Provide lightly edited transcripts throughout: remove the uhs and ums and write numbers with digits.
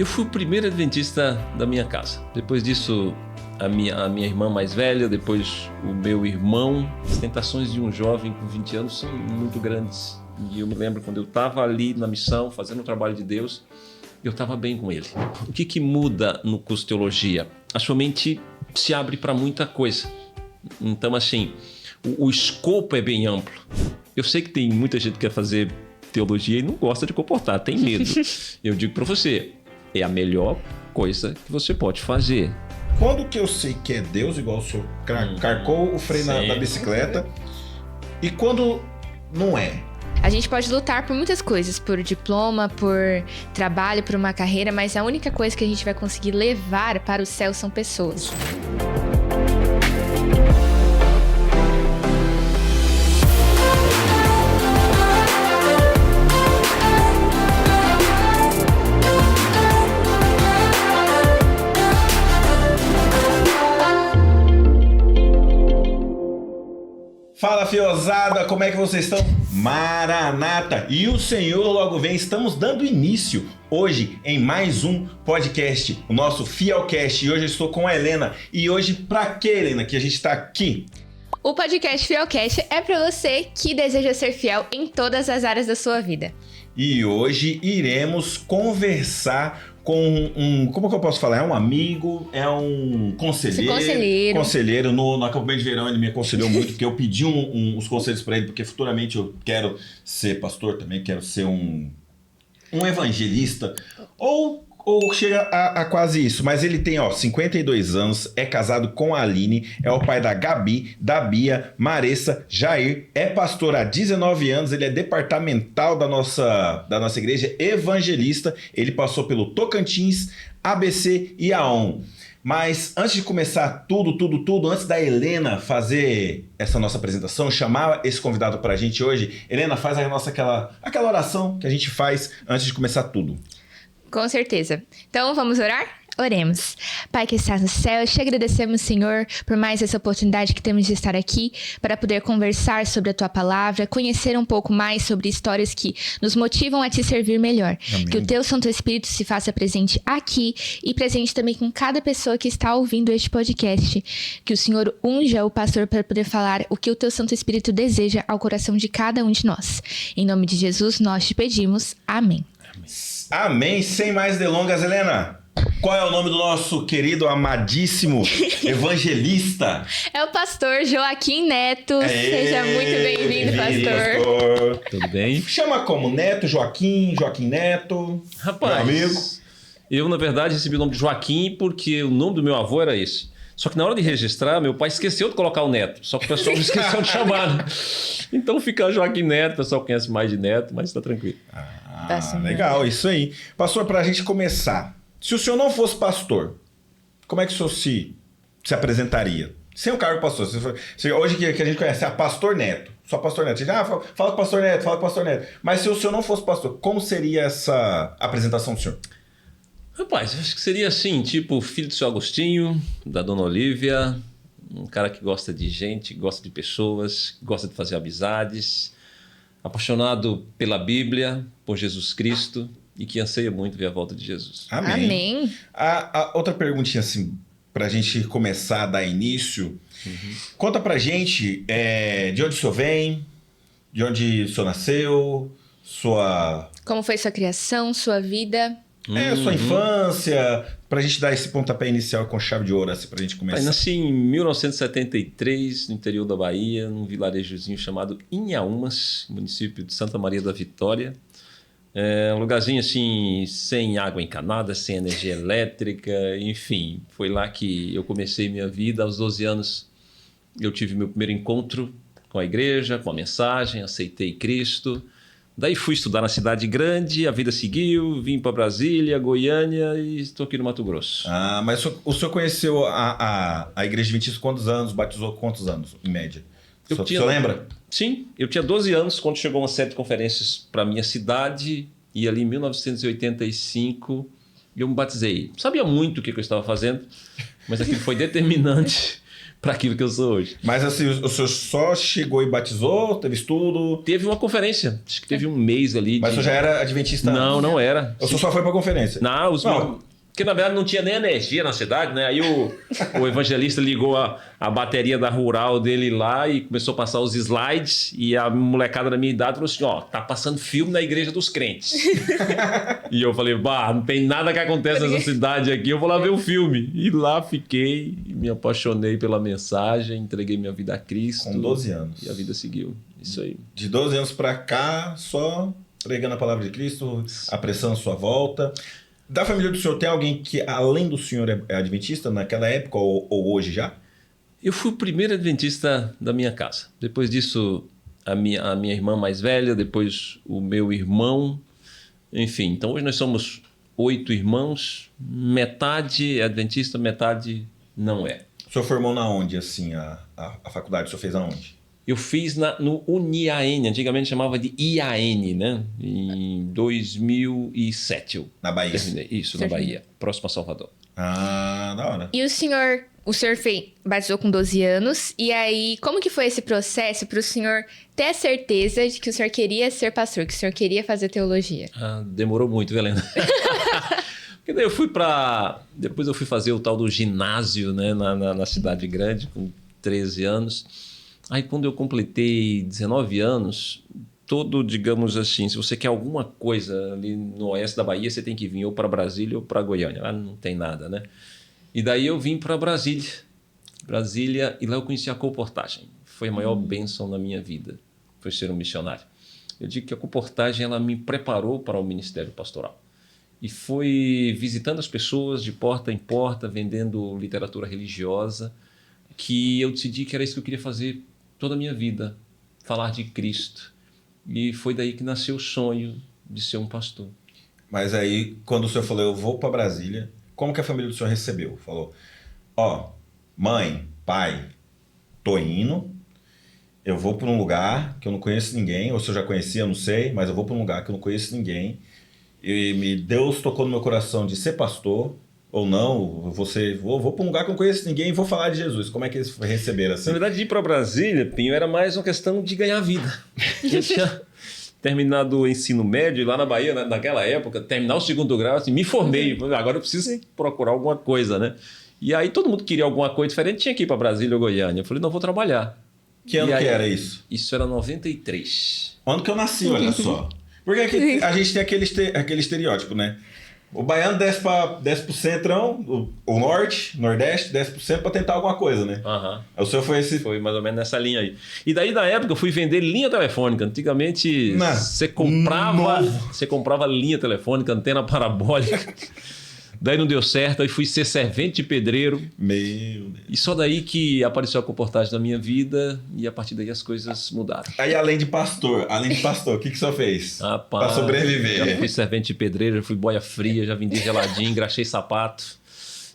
Eu fui o primeiro adventista da minha casa. Depois disso, a minha irmã mais velha, depois o meu irmão. As tentações de um jovem com 20 anos são muito grandes. E eu me lembro quando eu estava ali na missão, fazendo o trabalho de Deus, eu estava bem com ele. O que muda no curso de teologia? A sua mente se abre para muita coisa. Então, assim, o escopo é bem amplo. Eu sei que tem muita gente que quer fazer teologia e não gosta de comportar, tem medo. Eu digo para você, é a melhor coisa que você pode fazer. Quando que eu sei que é Deus, igual o senhor carcou o freio da bicicleta, e quando não é? A gente pode lutar por muitas coisas, por diploma, por trabalho, por uma carreira, mas a única coisa que a gente vai conseguir levar para o céu são pessoas. Fala, fiozada, como é que vocês estão? Maranata! E o Senhor logo vem, estamos dando início hoje em mais um podcast, o nosso Fielcast. E hoje eu estou com a Helena. E hoje, pra que, Helena, que a gente está aqui? O podcast Fielcast é para você que deseja ser fiel em todas as áreas da sua vida. E hoje iremos conversar com como que eu posso falar? É um amigo, é um conselheiro. Conselheiro. No acampamento de verão ele me aconselhou muito, porque eu pedi uns conselhos para ele, porque futuramente eu quero ser pastor também, quero ser um evangelista, ou chega a quase isso, mas ele tem 52 anos, é casado com a Aline, é o pai da Gabi, da Bia, Maressa, Jair, é pastor há 19 anos, ele é departamental da nossa igreja, evangelista, ele passou pelo Tocantins, ABC e AON. Mas antes de começar tudo, antes da Helena fazer essa nossa apresentação, chamar esse convidado pra gente hoje, Helena, faz a nossa aquela oração que a gente faz antes de começar tudo. Com certeza. Então, vamos orar? Oremos. Pai que estás no céu, te agradecemos, Senhor, por mais essa oportunidade que temos de estar aqui para poder conversar sobre a Tua palavra, conhecer um pouco mais sobre histórias que nos motivam a Te servir melhor. Amém. Que o Teu Santo Espírito se faça presente aqui e presente também com cada pessoa que está ouvindo este podcast. Que o Senhor unja o pastor para poder falar o que o Teu Santo Espírito deseja ao coração de cada um de nós. Em nome de Jesus, nós te pedimos. Amém. Amém. Sem mais delongas, Helena, qual é o nome do nosso querido, amadíssimo evangelista? É o pastor Joaquim Neto. Seja muito bem-vindo, pastor. Tudo bem? Chama como Neto, Joaquim Neto. Rapaz, meu amigo. Eu, na verdade, recebi o nome de Joaquim porque o nome do meu avô era esse. Só que na hora de registrar, meu pai esqueceu de colocar o Neto. Só que o pessoal não esqueceu de chamar. Então fica Joaquim Neto, o pessoal conhece mais de Neto, mas tá tranquilo. Legal, isso aí. Pastor, pra gente começar, se o senhor não fosse pastor, como é que o senhor se apresentaria? Sem o cargo pastor. Hoje que a gente conhece, Pastor Neto. Só Pastor Neto. Fala com o Pastor Neto, fala com o Pastor Neto. Mas se o senhor não fosse pastor, como seria essa apresentação do senhor? Rapaz, acho que seria assim, tipo filho do seu Agostinho, da dona Olívia, um cara que gosta de gente, gosta de pessoas, gosta de fazer amizades, apaixonado pela Bíblia, por Jesus Cristo e que anseia muito ver a volta de Jesus. Amém. A outra perguntinha assim, pra gente começar a dar início, conta pra gente de onde o senhor vem, de onde o senhor nasceu, como foi sua criação, sua vida... sua infância, pra gente dar esse pontapé inicial com chave de ouro, assim, pra gente começar. Eu nasci em 1973, no interior da Bahia, num vilarejozinho chamado Inhaúmas, município de Santa Maria da Vitória. É um lugarzinho assim, sem água encanada, sem energia elétrica, enfim. Foi lá que eu comecei minha vida. Aos 12 anos eu tive meu primeiro encontro com a igreja, com a mensagem, aceitei Cristo. Daí fui estudar na cidade grande, a vida seguiu, vim para Brasília, Goiânia e estou aqui no Mato Grosso. Mas o senhor conheceu a Igreja Adventista quantos anos? Batizou quantos anos, em média? O senhor lembra? Sim, eu tinha 12 anos quando chegou uma série de conferências para minha cidade e ali em 1985 eu me batizei. Não sabia muito o que eu estava fazendo, mas aquilo foi determinante para aquilo que eu sou hoje. Mas assim, o senhor só chegou e batizou? Teve estudo? Teve uma conferência, acho que teve um mês ali. Mas o senhor já era adventista? Não, não era. O senhor só foi pra conferência? Não, porque na verdade não tinha nem energia na cidade, né? Aí o evangelista ligou a bateria da rural dele lá e começou a passar os slides, e a molecada da minha idade falou assim, ó, tá passando filme na igreja dos crentes. E eu falei, bah, não tem nada que acontece nessa cidade aqui, eu vou lá ver o filme. E lá fiquei, me apaixonei pela mensagem, entreguei minha vida a Cristo. Com 12 anos. E a vida seguiu, isso aí. De 12 anos pra cá, só pregando a palavra de Cristo, apressando sua volta. Da família do senhor, tem alguém que, além do senhor, é adventista naquela época ou hoje já? Eu fui o primeiro adventista da minha casa. Depois disso, a minha irmã mais velha, depois o meu irmão. Enfim, então hoje nós somos 8 irmãos. Metade é adventista, metade não é. O senhor formou na onde, assim, a faculdade? O senhor fez aonde? Eu fiz no UniAN, antigamente chamava de IAN, né? Em 2007 na Bahia? Terminei. Isso, na Bahia, próximo a Salvador. Ah, da hora. E o senhor batizou com 12 anos, e aí, como que foi esse processo para o senhor ter a certeza de que o senhor queria ser pastor, que o senhor queria fazer teologia? Demorou muito, Helena. Porque daí depois eu fui fazer o tal do ginásio, né, na cidade grande, com 13 anos. Aí quando eu completei 19 anos, digamos assim, se você quer alguma coisa ali no oeste da Bahia, você tem que vir ou para Brasília ou para Goiânia. Lá não tem nada, né? E daí eu vim para Brasília, e lá eu conheci a colportagem. Foi a maior bênção na minha vida, foi ser um missionário. Eu digo que a colportagem ela me preparou para o ministério pastoral. E foi visitando as pessoas de porta em porta, vendendo literatura religiosa, que eu decidi que era isso que eu queria fazer toda a minha vida, falar de Cristo. E foi daí que nasceu o sonho de ser um pastor. Mas aí, quando o senhor falou, eu vou para Brasília, como que a família do senhor recebeu? Falou, mãe, pai, tô indo, eu vou para um lugar que eu não conheço ninguém, ou se eu já conhecia, eu não sei, mas eu vou para um lugar que eu não conheço ninguém, e Deus tocou no meu coração de ser pastor, ou não, vou para um lugar que eu não conheço ninguém e vou falar de Jesus. Como é que eles receberam assim? Na verdade, ir para Brasília, Pinho, era mais uma questão de ganhar vida. Eu tinha terminado o ensino médio lá na Bahia, naquela época, terminar o 2º grau, assim, me formei. Agora eu preciso procurar alguma coisa, né? E aí todo mundo queria alguma coisa diferente, tinha que ir para Brasília ou Goiânia. Eu falei, não, vou trabalhar. Que ano que era isso? Isso era 93. O ano que eu nasci, olha só. Porque aqui, a gente tem aquele estereótipo, né? O baiano desce pro centrão, o norte, nordeste, desce pro centro pra tentar alguma coisa, né? O senhor foi esse... Foi mais ou menos nessa linha aí. E daí, na época, eu fui vender linha telefônica. Antigamente, você comprava linha telefônica, antena parabólica. Daí não deu certo, aí fui ser servente de pedreiro. Meu Deus. E só daí que apareceu a comportagem na minha vida, e a partir daí as coisas mudaram. Aí além de pastor, o que o senhor fez? Rapaz, pra sobreviver? Já fui servente de pedreiro, já fui boia fria, já vendi geladinho, engraxei sapato.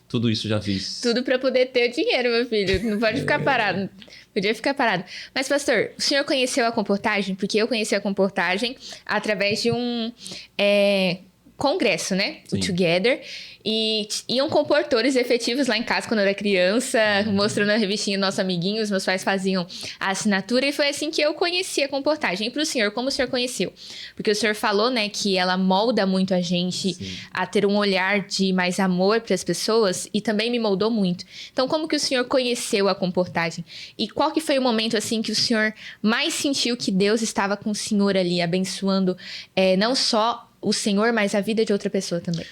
Tudo isso já fiz. Tudo para poder ter o dinheiro, meu filho. Não pode ficar parado. Podia ficar parado. Mas, pastor, o senhor conheceu a comportagem? Porque eu conheci a comportagem através de um congresso, né? Sim. O Together. E iam comportores efetivos lá em casa quando eu era criança, mostrando a revistinha do nosso amiguinho. Os meus pais faziam a assinatura e foi assim que eu conheci a comportagem. E para o senhor, como o senhor conheceu? Porque o senhor falou, né, que ela molda muito a gente Sim. a ter um olhar de mais amor para as pessoas e também me moldou muito. Então, como que o senhor conheceu a comportagem? E qual que foi o momento, assim, que o senhor mais sentiu que Deus estava com o senhor ali, abençoando não só o senhor, mas a vida de outra pessoa também?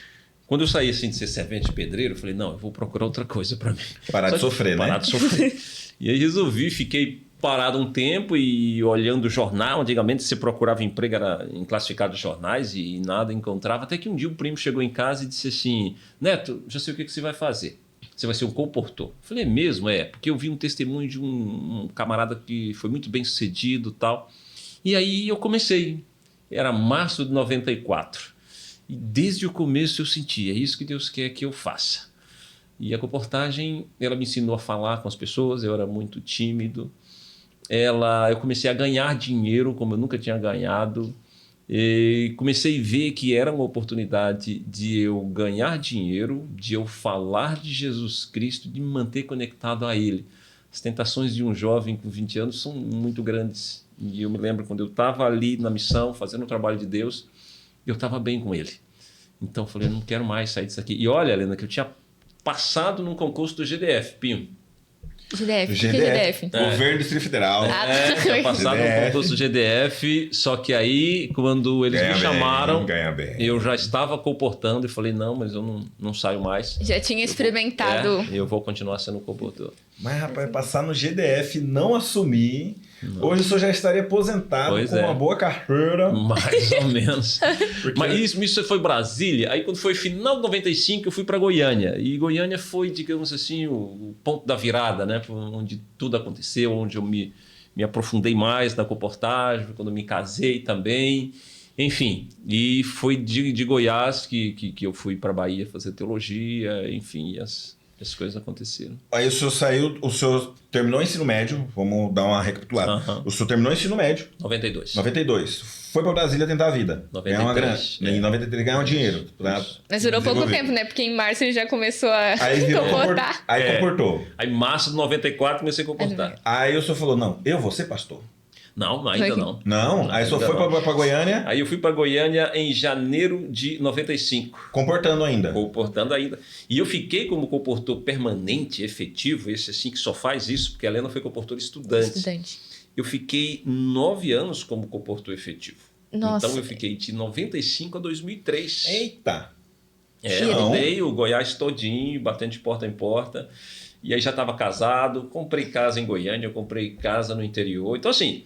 Quando eu saí assim de ser servente de pedreiro, eu falei, não, eu vou procurar outra coisa para mim. Parar de sofrer, né? Parar de sofrer. E aí resolvi, fiquei parado um tempo e olhando o jornal. Antigamente você procurava emprego, era em classificados de jornais e nada encontrava. Até que um dia um primo chegou em casa e disse assim, Neto, já sei o que você vai fazer. Você vai ser um comportor. Eu falei, mesmo? Porque eu vi um testemunho de um camarada que foi muito bem sucedido e tal. E aí eu comecei. Era março de 94. E desde o começo eu senti, é isso que Deus quer que eu faça. E a comportagem, ela me ensinou a falar com as pessoas, eu era muito tímido. Eu comecei a ganhar dinheiro como eu nunca tinha ganhado. E comecei a ver que era uma oportunidade de eu ganhar dinheiro, de eu falar de Jesus Cristo, de me manter conectado a Ele. As tentações de um jovem com 20 anos são muito grandes. E eu me lembro quando eu estava ali na missão, fazendo o trabalho de Deus, eu estava bem com ele. Então eu falei, eu não quero mais sair disso aqui. E olha, Helena, que eu tinha passado num concurso do GDF, Pinho. GDF. Governo do Distrito Federal. Tinha passado no concurso do GDF, só que aí, quando eles me chamaram, eu já estava comportando e falei, não, mas eu não saio mais. Já tinha experimentado. Eu vou continuar sendo comportor. Mas, rapaz, passar no GDF, não assumir... Não. Hoje o senhor já estaria aposentado com uma boa carreira. Mais ou menos. Mas isso foi Brasília. Aí quando foi final de 95, eu fui para Goiânia. E Goiânia foi, digamos assim, o ponto da virada, né? Onde tudo aconteceu, onde eu me aprofundei mais na comportagem, quando eu me casei também. Enfim, e foi de Goiás que eu fui para Bahia fazer teologia, enfim, as coisas aconteceram. Aí o senhor terminou o ensino médio, vamos dar uma recapitulada. O senhor terminou o ensino médio. 92. Foi para Brasília tentar a vida. 93. Em 93 ganhar um dinheiro. Mas durou pouco tempo, né? Porque em março ele já começou a comportar. Aí comportou. Aí em março de 94 comecei a comportar. Aí o senhor falou, não, eu vou ser pastor. Não, ainda não. Não? Aí só foi para Goiânia? Aí eu fui para Goiânia em janeiro de 95. Comportando ainda? Comportando ainda. E eu fiquei como comportor permanente, efetivo, esse assim que só faz isso, porque a Helena foi comportor estudante. Eu fiquei 9 anos como comportor efetivo. Nossa. Então eu fiquei de 95 a 2003. Eita! Rodei o Goiás todinho, batendo de porta em porta. E aí já estava casado, comprei casa em Goiânia, comprei casa no interior. Então assim...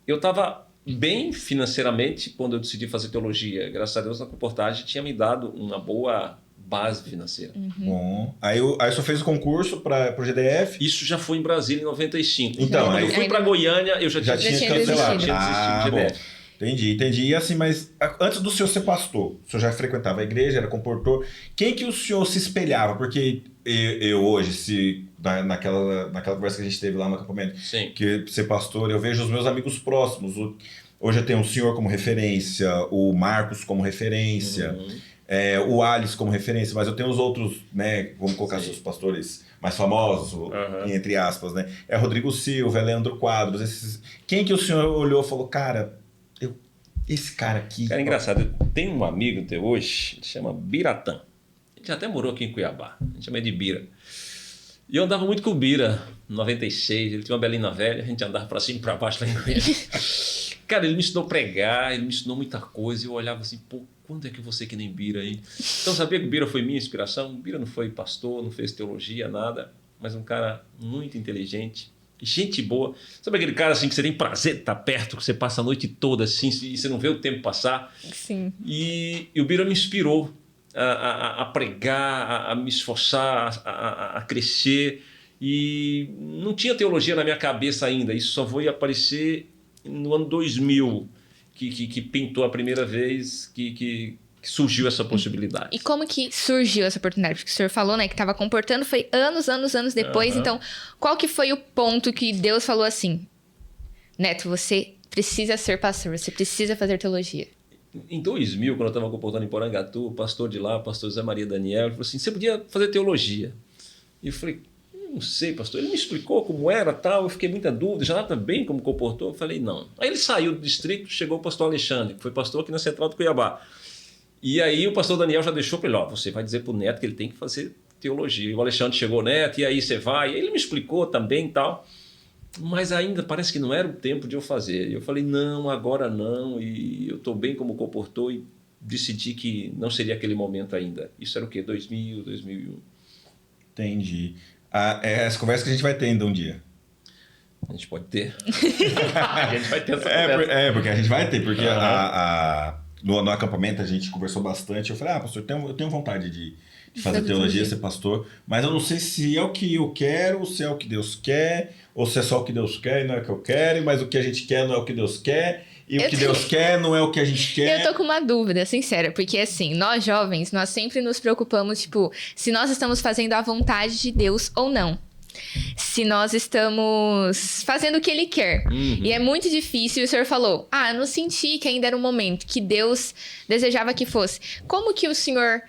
Eu estava bem financeiramente quando eu decidi fazer teologia. Graças a Deus, a comportagem tinha me dado uma boa base financeira. Bom. Aí o senhor fez o concurso para o GDF? Isso já foi em Brasília em 95. Então, quando eu fui para Goiânia, eu já tinha cancelado. Tinha desistido do GDF. Entendi. E assim, mas antes do senhor ser pastor, o senhor já frequentava a igreja, era comportor. Quem que o senhor se espelhava? Porque eu hoje, naquela conversa que a gente teve lá no acampamento, que ser pastor, eu vejo os meus amigos próximos. Hoje eu tenho o senhor como referência, o Marcos como referência, o Alice como referência, mas eu tenho os outros, né? Vamos colocar os pastores mais famosos, entre aspas, né? É Rodrigo Silva, é Leandro Quadros. Quem que o senhor olhou e falou, cara... Esse cara aqui... Cara, engraçado. Tem um amigo até hoje, ele chama Biratã. Ele já até morou aqui em Cuiabá. A gente chama ele de Bira. E eu andava muito com o Bira, em 96. Ele tinha uma belina velha, a gente andava pra cima e pra baixo lá em Goiânia. Cara, ele me ensinou a pregar, ele me ensinou muita coisa. E eu olhava assim, pô, quando é que eu vou ser que nem Bira aí? Então, sabia que o Bira foi minha inspiração? O Bira não foi pastor, não fez teologia, nada. Mas um cara muito inteligente. Gente boa. Sabe aquele cara assim que você tem prazer de estar perto, que você passa a noite toda assim e você não vê o tempo passar? Sim. E o Bira me inspirou a pregar, a me esforçar, a crescer. E não tinha teologia na minha cabeça ainda. Isso só foi aparecer no ano 2000, que pintou a primeira vez que surgiu essa possibilidade. E como que surgiu essa oportunidade? Porque o senhor falou, né, que estava comportando, foi anos depois. Então, qual que foi o ponto que Deus falou assim, Neto, você precisa ser pastor, você precisa fazer teologia? Em 2000, quando eu estava comportando em Porangatu, o pastor de lá, o pastor Zé Maria Daniel, ele falou assim, você podia fazer teologia. E eu falei, não sei, pastor. Ele me explicou como era, tal, eu fiquei muita dúvida, já estava bem como comportou. Eu falei, não. Aí ele saiu do distrito, chegou o pastor Alexandre, que foi pastor aqui na Central do Cuiabá. E aí o pastor Daniel já deixou para ele, você vai dizer para o Neto que ele tem que fazer teologia. E o Alexandre chegou, Neto, e aí você vai? E ele me explicou também e tal, mas ainda parece que não era o tempo de eu fazer. E eu falei, não, agora não, e eu estou bem como comportou e decidi que não seria aquele momento ainda. Isso era o quê? 2000, 2001. Entendi. Essa conversa que a gente vai ter ainda um dia. A gente pode ter. A gente vai ter essa conversa. Porque a gente vai ter, porque no acampamento a gente conversou bastante. Eu falei, pastor, eu tenho vontade de fazer teologia, ser pastor, mas eu não sei se é o que eu quero, se é o que Deus quer, ou se é só o que Deus quer e não é o que eu quero, mas o que a gente quer não é o que Deus quer, e o que Deus quer não é o que a gente quer. Eu tô com uma dúvida, sincera, porque assim, nós jovens, nós sempre nos preocupamos, tipo, se nós estamos fazendo a vontade de Deus ou não. Se nós estamos fazendo o que Ele quer. E é muito difícil. E o senhor falou, eu não senti que ainda era um momento que Deus desejava que fosse. Como que o senhor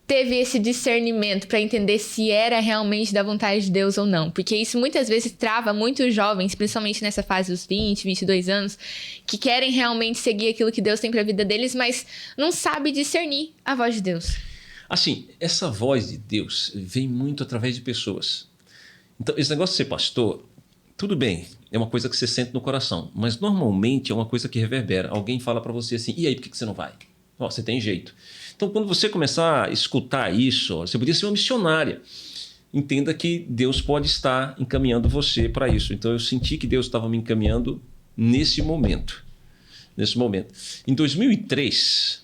teve esse discernimento para entender se era realmente da vontade de Deus ou não? Porque isso muitas vezes trava muitos jovens, principalmente nessa fase dos 20, 22 anos, que querem realmente seguir aquilo que Deus tem para a vida deles, mas não sabe discernir a voz de Deus. Assim, essa voz de Deus vem muito através de pessoas. Então, esse negócio de ser pastor, tudo bem, é uma coisa que você sente no coração, mas normalmente é uma coisa que reverbera. Alguém fala para você assim, e aí, por que você não vai? Ó, você tem jeito. Então, quando você começar a escutar isso, você podia ser uma missionária. Entenda que Deus pode estar encaminhando você para isso. Então, eu senti que Deus estava me encaminhando nesse momento. Em 2003,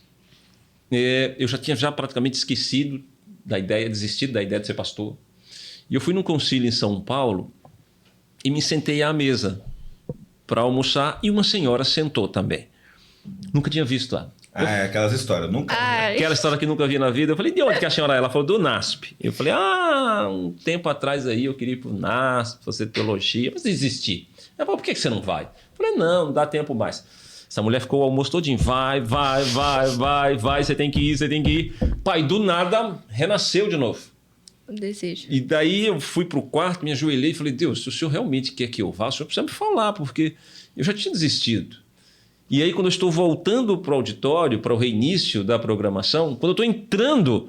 eu já tinha praticamente esquecido da ideia, desistido da ideia de ser pastor. E eu fui num concílio em São Paulo e me sentei à mesa para almoçar e uma senhora sentou também. Nunca tinha visto ela. Aquelas histórias, nunca. Aquela história que nunca vi na vida. Eu falei, de onde que a senhora é? Ela falou, do NASP. Eu falei, um tempo atrás aí eu queria ir pro NASP, fazer teologia, mas desisti. Ela falou, por que você não vai? Eu falei, não dá tempo mais. Essa mulher ficou o almoço todinho, vai, você tem que ir. Pai, do nada, renasceu de novo. O desejo. E daí eu fui pro quarto, me ajoelhei e falei, Deus, se o senhor realmente quer que eu vá, o senhor precisa me falar, porque eu já tinha desistido. E aí, quando eu estou voltando para o auditório, para o reinício da programação, quando eu estou entrando,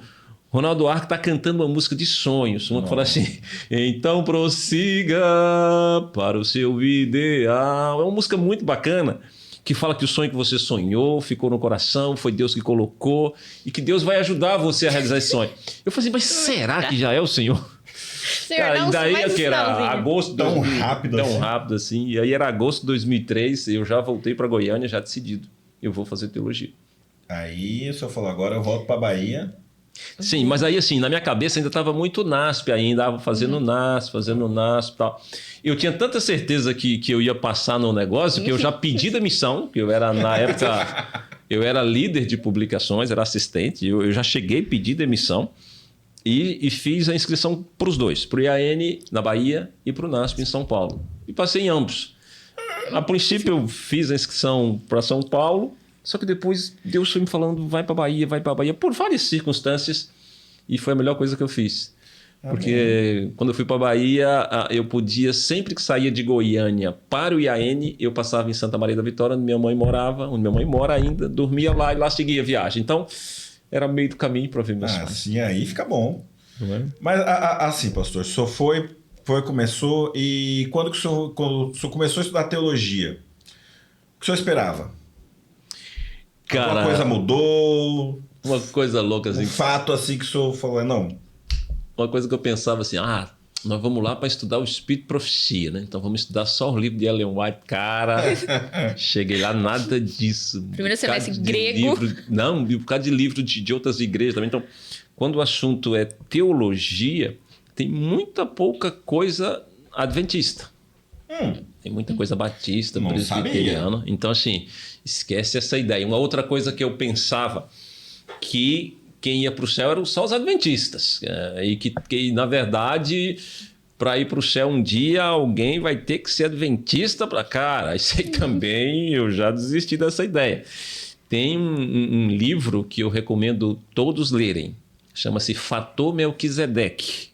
Ronaldo Arco está cantando uma música de sonhos. Uma que fala assim, então prossiga para o seu ideal. É uma música muito bacana, que fala que o sonho que você sonhou ficou no coração, foi Deus que colocou, e que Deus vai ajudar você a realizar esse sonho. Eu falei assim, mas será que já é o Senhor? Cara, e daí que era agosto tão rápido assim. E aí era agosto de 2003, eu já voltei para Goiânia já decidido, eu vou fazer teologia. Aí o senhor falou, agora eu volto para Bahia. Sim, mas aí assim, na minha cabeça ainda estava muito NASP ainda, fazendo NASP e tal. Eu tinha tanta certeza que eu ia passar no negócio que eu já pedi demissão, que eu era na época, eu era líder de publicações, era assistente, eu já cheguei a pedir demissão. E fiz a inscrição para os dois, para o IAN na Bahia e para o NASP em São Paulo. E passei em ambos. A princípio eu fiz a inscrição para São Paulo, só que depois Deus foi me falando, vai para a Bahia, por várias circunstâncias, e foi a melhor coisa que eu fiz. Porque quando eu fui para a Bahia, eu podia, sempre que saía de Goiânia para o IAN, eu passava em Santa Maria da Vitória, onde minha mãe morava, onde minha mãe mora ainda, dormia lá e lá seguia a viagem. Então, era meio do caminho para ver meus pais. Sim, aí fica bom. Não é? Mas assim, pastor, o senhor começou, e quando o senhor começou a estudar teologia, o que o senhor esperava? Cara, alguma coisa mudou? Uma coisa louca assim. Um fato assim que o senhor falou, não. Uma coisa que eu pensava assim, nós vamos lá para estudar o Espírito e Profecia, né? Então vamos estudar só o livro de Ellen White. Cara, cheguei lá, nada disso. Primeiro semestre grego. Não, por causa de livro de outras igrejas também. Então, quando o assunto é teologia, tem muita pouca coisa adventista. Tem muita coisa batista, presbiteriana. Então, assim, esquece essa ideia. Uma outra coisa que eu pensava, que quem ia para o céu eram só os adventistas. E que na verdade, para ir para o céu um dia, alguém vai ter que ser adventista para cara. Isso aí também eu já desisti dessa ideia. Tem um livro que eu recomendo todos lerem. Chama-se Fator Melquisedeque.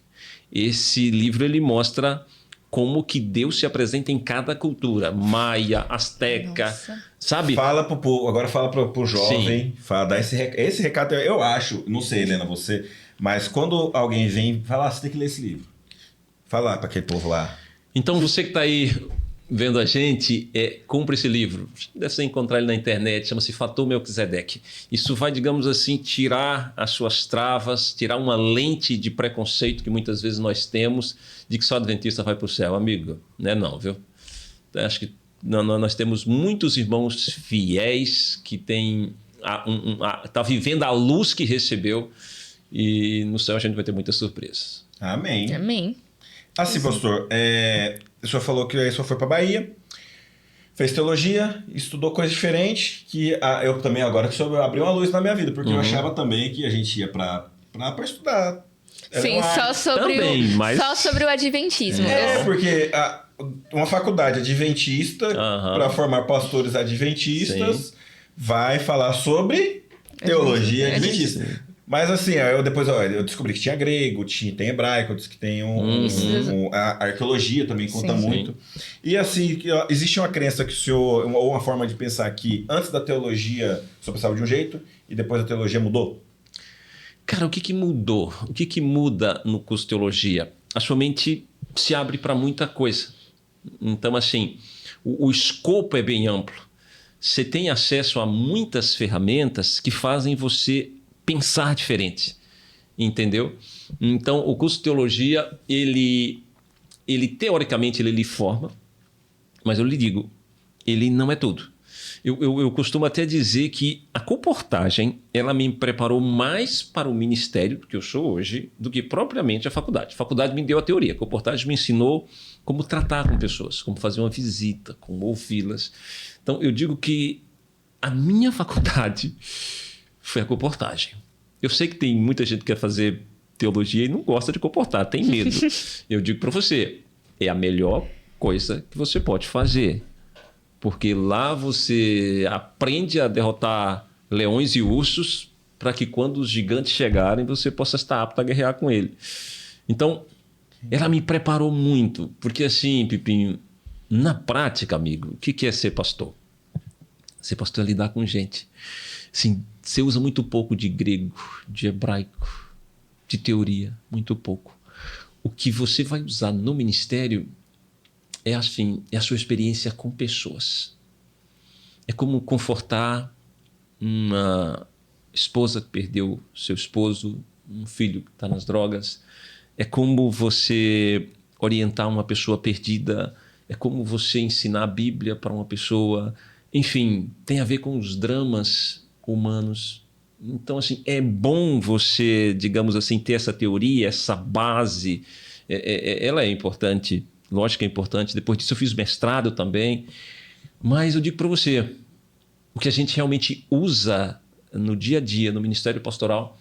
Esse livro ele mostra como que Deus se apresenta em cada cultura. Maia, asteca, sabe? Agora fala pro jovem, dá esse recado, eu acho, não sei, Helena, você, mas quando alguém vem, fala, você tem que ler esse livro. Fala para aquele povo lá. Então você que está aí vendo a gente, compra esse livro. Deve você encontrar ele na internet, chama-se Fator Melquisedeque. Isso vai, digamos assim, tirar as suas travas, tirar uma lente de preconceito que muitas vezes nós temos de que só adventista vai para o céu. Amigo, não é não, viu? Acho que nós temos muitos irmãos fiéis que tá vivendo a luz que recebeu, e no céu a gente vai ter muitas surpresas. Amém. Amém. Assim, pastor, o senhor falou que o senhor foi para Bahia, fez teologia, estudou coisa diferente, que eu também, agora que o senhor abriu uma luz na minha vida, porque eu achava também que a gente ia para estudar. Sim, só sobre o adventismo. Porque uma faculdade adventista, para formar pastores adventistas, vai falar sobre teologia adventista. Mas assim, eu depois eu descobri que tinha grego, tem hebraico, disse que tem a arqueologia também conta muito. E assim, existe uma crença que o senhor, ou uma forma de pensar que antes da teologia o senhor pensava de um jeito e depois da teologia mudou? Cara, o que mudou? O que muda no curso de teologia? A sua mente se abre para muita coisa. Então, assim, o escopo é bem amplo. Você tem acesso a muitas ferramentas que fazem você pensar diferente, entendeu? Então, o curso de teologia, ele teoricamente, ele lhe forma, mas eu lhe digo, ele não é tudo. Eu costumo até dizer que a comportagem, ela me preparou mais para o ministério que eu sou hoje do que propriamente a faculdade. A faculdade me deu a teoria, a comportagem me ensinou como tratar com pessoas, como fazer uma visita, como ouvi-las. Então, eu digo que a minha faculdade foi a comportagem. Eu sei que tem muita gente que quer fazer teologia e não gosta de comportar, tem medo. Eu digo para você, é a melhor coisa que você pode fazer. Porque lá você aprende a derrotar leões e ursos para que quando os gigantes chegarem, você possa estar apto a guerrear com ele. Então, ela me preparou muito. Porque assim, Pipinho, na prática, amigo, o que é ser pastor? Ser pastor é lidar com gente. Assim, você usa muito pouco de grego, de hebraico, de teoria, muito pouco. O que você vai usar no ministério é assim, é a sua experiência com pessoas. É como confortar uma esposa que perdeu seu esposo, um filho que está nas drogas. É como você orientar uma pessoa perdida. É como você ensinar a Bíblia para uma pessoa. Enfim, tem a ver com os dramas humanos. Então, assim, é bom você, digamos assim, ter essa teoria, essa base. Ela é importante. Lógico que é importante. Depois disso eu fiz mestrado também. Mas eu digo para você, o que a gente realmente usa no dia a dia, no Ministério Pastoral,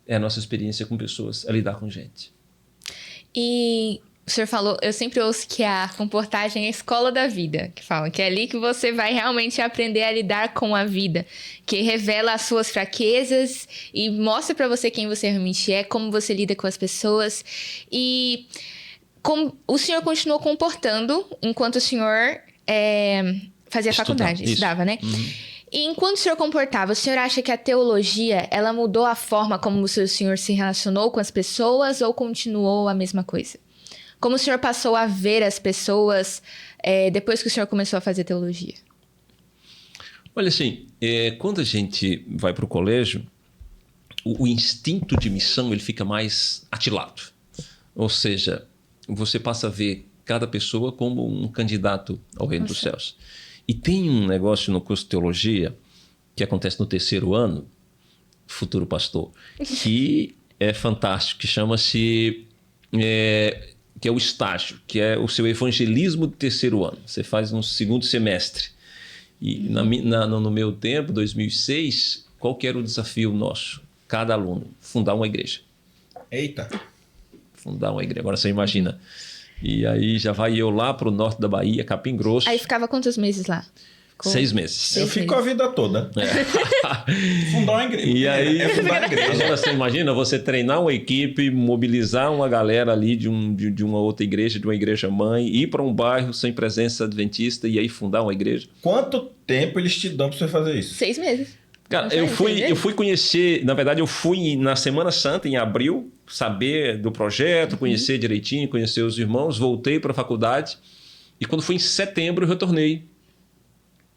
é a nossa experiência com pessoas, é lidar com gente. E o senhor falou, eu sempre ouço que a comportagem é a escola da vida, que falam que é ali que você vai realmente aprender a lidar com a vida, que revela as suas fraquezas e mostra para você quem você realmente é, como você lida com as pessoas. E como o senhor continuou comportando enquanto o senhor fazia faculdade, estudava, né? Uhum. E enquanto o senhor comportava, o senhor acha que a teologia, ela mudou a forma como o senhor se relacionou com as pessoas ou continuou a mesma coisa? Como o senhor passou a ver as pessoas depois que o senhor começou a fazer teologia? Olha, assim, quando a gente vai para o colégio, o instinto de missão ele fica mais atilado. Ou seja, você passa a ver cada pessoa como um candidato ao reino dos céus. E tem um negócio no curso de teologia que acontece no 3º ano, futuro pastor, que é fantástico, que chama-se... que é o estágio, que é o seu evangelismo do 3º ano. Você faz no 2º semestre. E no meu tempo, 2006, qual que era o desafio nosso? Cada aluno, fundar uma igreja. Eita! Fundar uma igreja. Agora você imagina. E aí já vai eu lá para o norte da Bahia, Capim Grosso. Aí ficava quantos meses lá? 6 meses. Eu fico a vida toda. Fundar uma igreja. E aí, fundar uma igreja. Agora você imagina você treinar uma equipe, mobilizar uma galera ali de uma outra igreja, de uma igreja mãe, ir para um bairro sem presença adventista e aí fundar uma igreja. Quanto tempo eles te dão para você fazer isso? 6 meses. Cara, eu fui conhecer, na verdade eu fui na Semana Santa, em abril, saber do projeto, conhecer direitinho, conhecer os irmãos, voltei para a faculdade e quando foi em setembro eu retornei.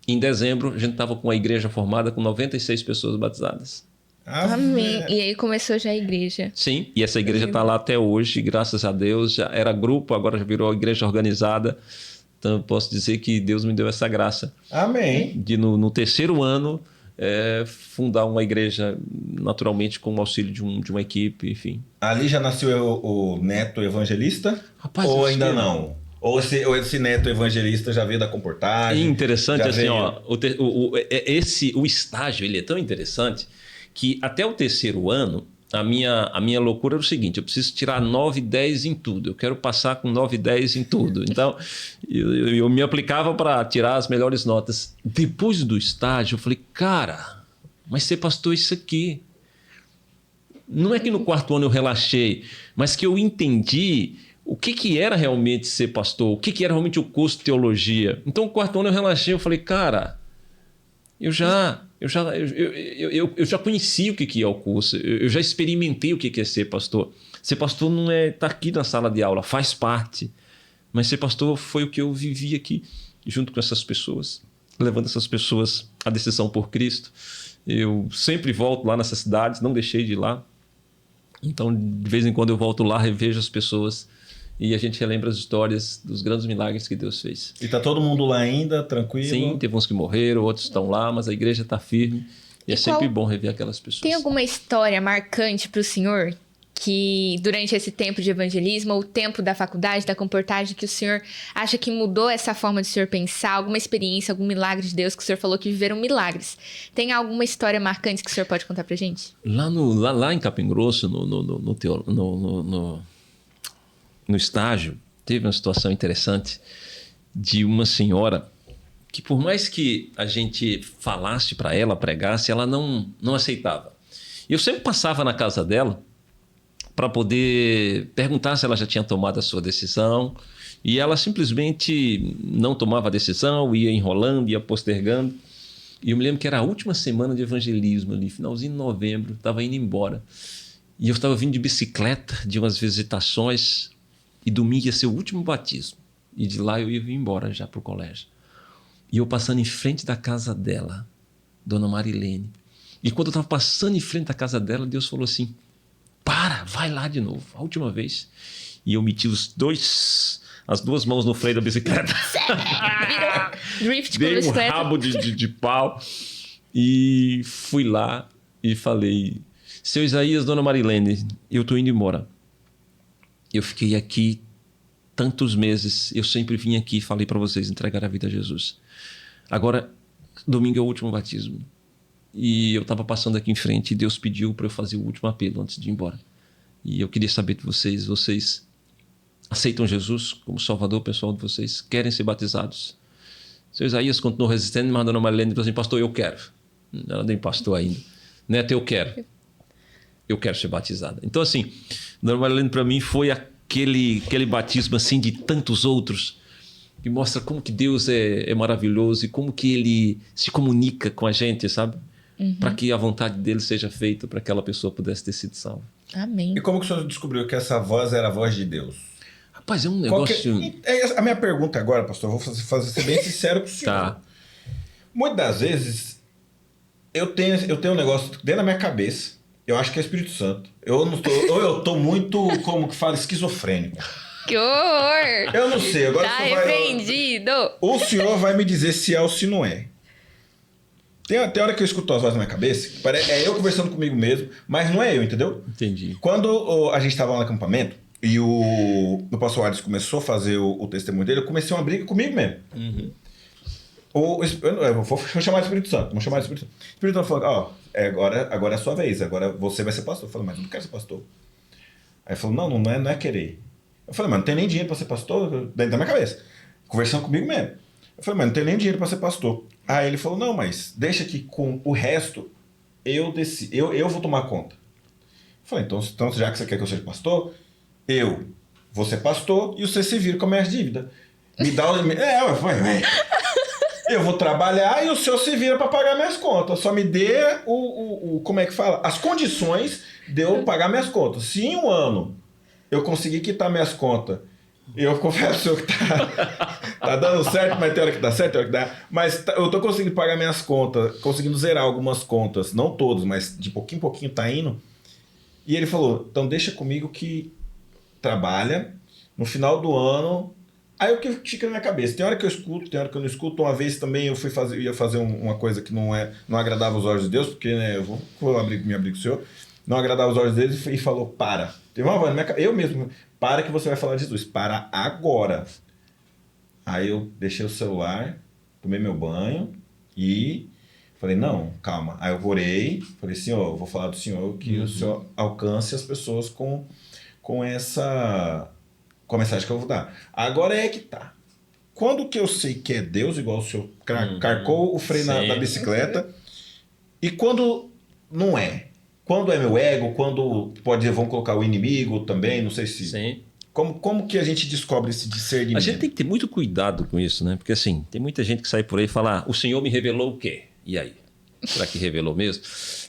Em dezembro a gente estava com a igreja formada com 96 pessoas batizadas. Amém. E aí começou já a igreja. Sim, e essa igreja está lá até hoje, graças a Deus. Já era grupo, agora já virou igreja organizada. Então eu posso dizer que Deus me deu essa graça. Amém. De no 3º ano fundar uma igreja naturalmente com o auxílio de uma equipe, enfim. Ali já nasceu o neto evangelista? Rapaz, ou ainda não? Ou esse neto evangelista já veio da comportagem? Interessante, assim, ó, o estágio ele é tão interessante que até o 3º ano, a minha loucura era o seguinte: eu preciso tirar 9, 10 em tudo. Eu quero passar com 9, 10 em tudo. Então, eu me aplicava para tirar as melhores notas. Depois do estágio, eu falei, cara, mas ser pastor é isso aqui. Não é que no quarto ano eu relaxei, mas que eu entendi o que era realmente ser pastor, o que era realmente o curso de teologia. Então, no quarto ano eu relaxei, eu falei, cara, eu já conheci o que é o curso, eu já experimentei o que é ser pastor. Ser pastor não é estar aqui na sala de aula, faz parte. Mas ser pastor foi o que eu vivi aqui, junto com essas pessoas, levando essas pessoas à decisão por Cristo. Eu sempre volto lá nessas cidades, não deixei de ir lá. Então, de vez em quando eu volto lá, revejo as pessoas e a gente relembra as histórias dos grandes milagres que Deus fez. E tá todo mundo lá ainda, tranquilo? Sim, teve uns que morreram, outros estão lá, mas a igreja está firme. E é sempre bom rever aquelas pessoas. Tem alguma história marcante para o senhor que durante esse tempo de evangelismo, ou o tempo da faculdade, da comportagem, que o senhor acha que mudou essa forma de o senhor pensar? Alguma experiência, algum milagre de Deus que o senhor falou que viveram milagres? Tem alguma história marcante que o senhor pode contar pra gente? Lá em Capim Grosso, no estágio, teve uma situação interessante de uma senhora que, por mais que a gente falasse para ela, pregasse, ela não aceitava. Eu sempre passava na casa dela para poder perguntar se ela já tinha tomado a sua decisão, e ela simplesmente não tomava a decisão, ia enrolando, ia postergando. E eu me lembro que era a última semana de evangelismo ali, finalzinho de novembro, estava indo embora. E eu estava vindo de bicicleta, de umas visitações, e domingo ia ser o último batismo. E de lá eu ia vir embora já para o colégio. E eu passando em frente da casa dela, Dona Marilene. E quando eu estava passando em frente da casa dela, Deus falou assim, vai lá de novo, a última vez. E eu meti as duas mãos no freio da bicicleta. Drift com a bicicleta. Dei um rabo de pau. E fui lá e falei, seu Isaías, Dona Marilene, eu tô indo embora. Eu fiquei aqui tantos meses, eu sempre vim aqui e falei para vocês entregar a vida a Jesus. Agora, domingo é o último batismo. E eu estava passando aqui em frente e Deus pediu para eu fazer o último apelo antes de ir embora. E eu queria saber de vocês aceitam Jesus como Salvador pessoal de vocês? Querem ser batizados? Seu Isaías continuou resistendo, mas a Dona Marilene falou assim, pastor, eu quero. Ela nem pastor ainda. Neto, eu quero. Eu quero ser batizada. Então, assim, Dona Marilene para mim foi aquele batismo assim de tantos outros, que mostra como que Deus é maravilhoso e como que Ele se comunica com a gente, sabe? Para que a vontade dele seja feita, para que aquela pessoa pudesse ter sido salva. Amém. E como que o senhor descobriu que essa voz era a voz de Deus? Rapaz, é um negócio... A minha pergunta agora, pastor, eu vou ser bem sincero com o senhor. Tá. Muitas das vezes, eu tenho um negócio dentro da minha cabeça, eu acho que é Espírito Santo. Eu tô muito, como que fala, esquizofrênico. Que horror! Eu não sei. Agora tá arrependido. O senhor vai me dizer se é ou se não é. Tem hora que eu escuto as vozes na minha cabeça, é eu conversando comigo mesmo, mas não é eu, entendeu? Entendi. Quando a gente estava lá no acampamento e o pastor Alisson começou a fazer o testemunho dele, eu comecei uma briga comigo mesmo. Eu vou chamar de Espírito Santo. Vamos chamar de Espírito Santo. O Espírito Santo falou, agora é a sua vez, agora você vai ser pastor. Eu falei, mas eu não quero ser pastor. Aí ele falou, não é querer. Eu falei, mas não tem nem dinheiro para ser pastor, dentro da minha cabeça. Conversando comigo mesmo. Eu falei, mas não tem nem dinheiro para ser pastor. Aí ele falou, não, mas deixa que com o resto eu vou tomar conta. Eu falei, então já que você quer que eu seja pastor, eu vou ser pastor e você se vira com as minhas dívidas. Me dá o... Eu vou trabalhar e o senhor se vira para pagar minhas contas. Só me dê como é que fala? As condições de eu pagar minhas contas. Se em um ano eu conseguir quitar minhas contas, eu confesso ao senhor que tá dando certo, mas tem hora que dá certo, tem hora que dá. Mas eu tô conseguindo pagar minhas contas, conseguindo zerar algumas contas, não todas, mas de pouquinho em pouquinho tá indo. E ele falou, então deixa comigo que trabalha, no final do ano... Aí o que fica na minha cabeça? Tem hora que eu escuto, tem hora que eu não escuto. Uma vez também eu ia fazer uma coisa que não agradava os olhos de Deus, porque né, eu vou me abrir com o senhor, não agradava os olhos dele e falou, para. Teve uma voz na minha cabeça, eu mesmo, para que você vai falar de Jesus, para agora. Aí eu deixei o celular, tomei meu banho e falei, não, calma. Aí eu orei, falei, Senhor, eu vou falar do Senhor, que o Senhor alcance as pessoas com a mensagem que eu vou dar. Agora é que tá. Quando que eu sei que é Deus, igual o senhor carcou o freio da bicicleta, e quando não é? Quando é meu ego, quando vão colocar o inimigo também, não sei se... Sim. Como que a gente descobre esse discernimento? A gente tem que ter muito cuidado com isso, né? Porque assim, tem muita gente que sai por aí e fala, o Senhor me revelou o quê? E aí? Será que revelou mesmo?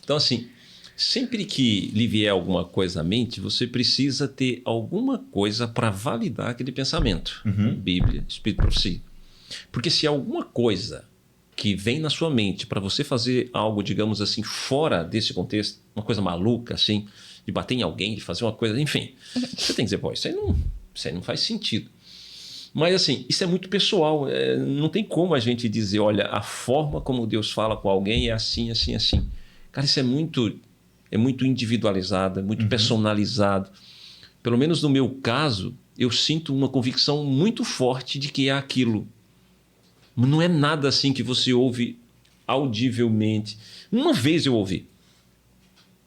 Então assim, sempre que lhe vier alguma coisa à mente, você precisa ter alguma coisa para validar aquele pensamento. Bíblia, Espírito, profecia. Porque se alguma coisa que vem na sua mente para você fazer algo, digamos assim, fora desse contexto, uma coisa maluca, assim, de bater em alguém, de fazer uma coisa, enfim, você tem que dizer, pô, isso aí não faz sentido. Mas assim, isso é muito pessoal, não tem como a gente dizer, olha, a forma como Deus fala com alguém é assim, assim, assim. Cara, isso é muito individualizado, é muito personalizado. Pelo menos no meu caso, eu sinto uma convicção muito forte de que é aquilo. Não é nada assim que você ouve audivelmente. Uma vez eu ouvi.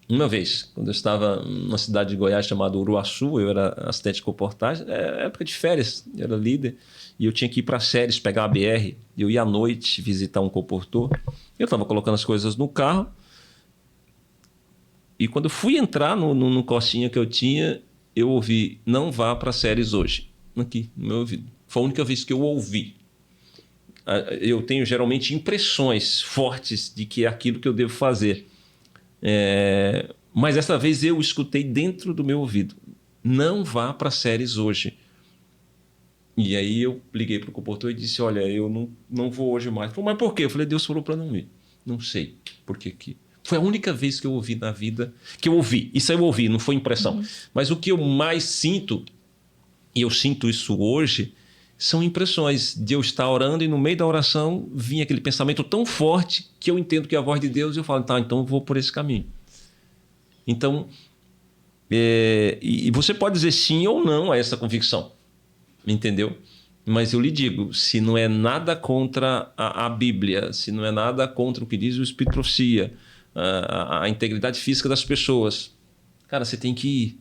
Uma vez, quando eu estava numa cidade de Goiás chamada Uruaçu, eu era assistente de comportagem, época de férias, eu era líder, e eu tinha que ir para Séries, pegar a BR, eu ia à noite visitar um comportor, eu estava colocando as coisas no carro, e quando eu fui entrar no costinha que eu tinha, eu ouvi, não vá para Séries hoje, aqui no meu ouvido. Foi a única vez que eu ouvi. Eu tenho geralmente impressões fortes de que é aquilo que eu devo fazer. Mas dessa vez eu escutei dentro do meu ouvido. Não vá para Séries hoje. E aí eu liguei para o comportor e disse, olha, eu não vou hoje mais. Falei, mas por quê? Eu falei, Deus falou para não ir. Não sei por que que... Foi a única vez que eu ouvi na vida, que eu ouvi. Isso eu ouvi, não foi impressão. Mas o que eu mais sinto, e eu sinto isso hoje, são impressões de eu estar orando e no meio da oração vinha aquele pensamento tão forte que eu entendo que é a voz de Deus e eu falo, tá, então eu vou por esse caminho. Então, e você pode dizer sim ou não a essa convicção, entendeu? Mas eu lhe digo, se não é nada contra a Bíblia, se não é nada contra o que diz o Espírito Profecia, a integridade física das pessoas, cara, você tem que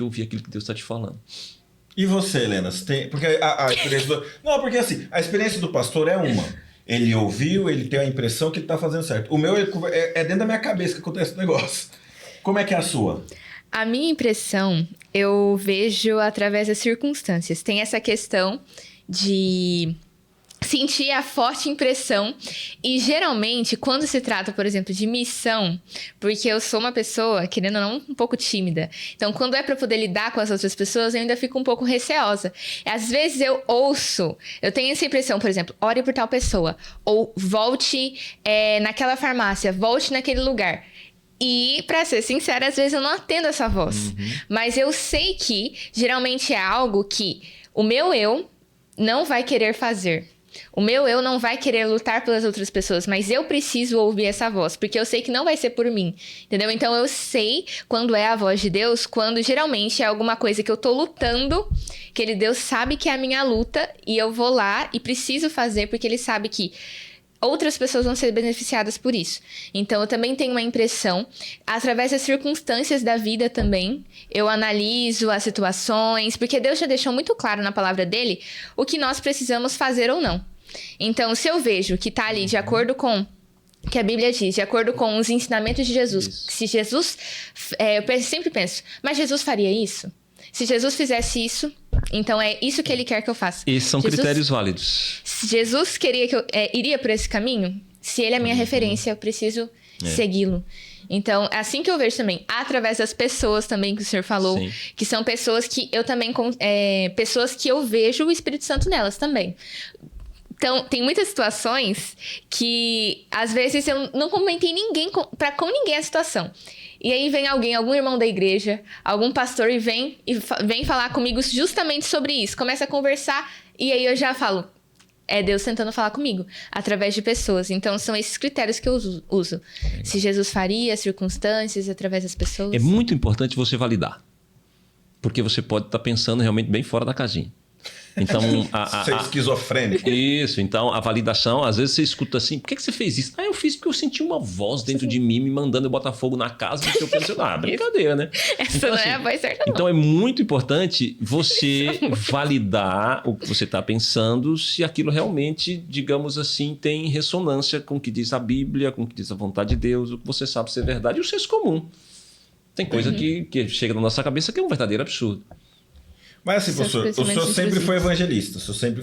ouvir aquilo que Deus está te falando. E você, Helena? Porque a experiência Não, porque assim, a experiência do pastor é uma. Ele ouviu, ele tem a impressão que ele está fazendo certo. O meu é dentro da minha cabeça que acontece o negócio. Como é que é a sua? A minha impressão, eu vejo através das circunstâncias. Tem essa questão de sentir a forte impressão. E geralmente, quando se trata, por exemplo, de missão, porque eu sou uma pessoa, querendo ou não, um pouco tímida. Então, quando é para poder lidar com as outras pessoas, eu ainda fico um pouco receosa. E, às vezes eu tenho essa impressão, por exemplo, ore por tal pessoa. Ou volte naquela farmácia, volte naquele lugar. E, pra ser sincera, às vezes eu não atendo essa voz. Mas eu sei que, geralmente, é algo que o meu eu não vai querer fazer. O meu eu não vai querer lutar pelas outras pessoas, mas eu preciso ouvir essa voz, porque eu sei que não vai ser por mim, entendeu? Então eu sei quando é a voz de Deus, quando geralmente é alguma coisa que eu tô lutando, que Deus sabe que é a minha luta, e eu vou lá e preciso fazer, porque Ele sabe que outras pessoas vão ser beneficiadas por isso. Então, eu também tenho uma impressão, através das circunstâncias da vida também, eu analiso as situações, porque Deus já deixou muito claro na palavra dele o que nós precisamos fazer ou não. Então, se eu vejo que está ali de acordo com o que a Bíblia diz, de acordo com os ensinamentos de Jesus, isso. Se Jesus... eu sempre penso, mas Jesus faria isso? Se Jesus fizesse isso, então é isso que Ele quer que eu faça. Esses são critérios válidos. Se Jesus queria que eu iria por esse caminho, se Ele é a minha referência, eu preciso segui-lo. Então, é assim que eu vejo também. Através das pessoas também que o senhor falou, sim, que são pessoas que eu também... pessoas que eu vejo o Espírito Santo nelas também. Então, tem muitas situações que, às vezes, eu não comentei com ninguém a situação. E aí vem algum irmão da igreja, algum pastor, e vem falar comigo justamente sobre isso. Começa a conversar, e aí eu já falo, é Deus tentando falar comigo, através de pessoas. Então, são esses critérios que eu uso. Se Jesus faria, as circunstâncias, através das pessoas. É muito importante você validar. Porque você pode estar pensando realmente bem fora da casinha. Então, Ser esquizofrênico. Isso, então a validação, às vezes você escuta assim, por que você fez isso? Eu fiz porque eu senti uma voz dentro de mim me mandando eu botar fogo na casa, porque eu pensei, brincadeira, né? Essa então, não é a voz certa, não. Então é muito importante você validar o que você está pensando, se aquilo realmente, digamos assim, tem ressonância com o que diz a Bíblia, com o que diz a vontade de Deus, o que você sabe ser verdade e o senso comum. Tem coisa que chega na nossa cabeça que é um verdadeiro absurdo. Mas assim, professor, o senhor sempre foi evangelista, o senhor sempre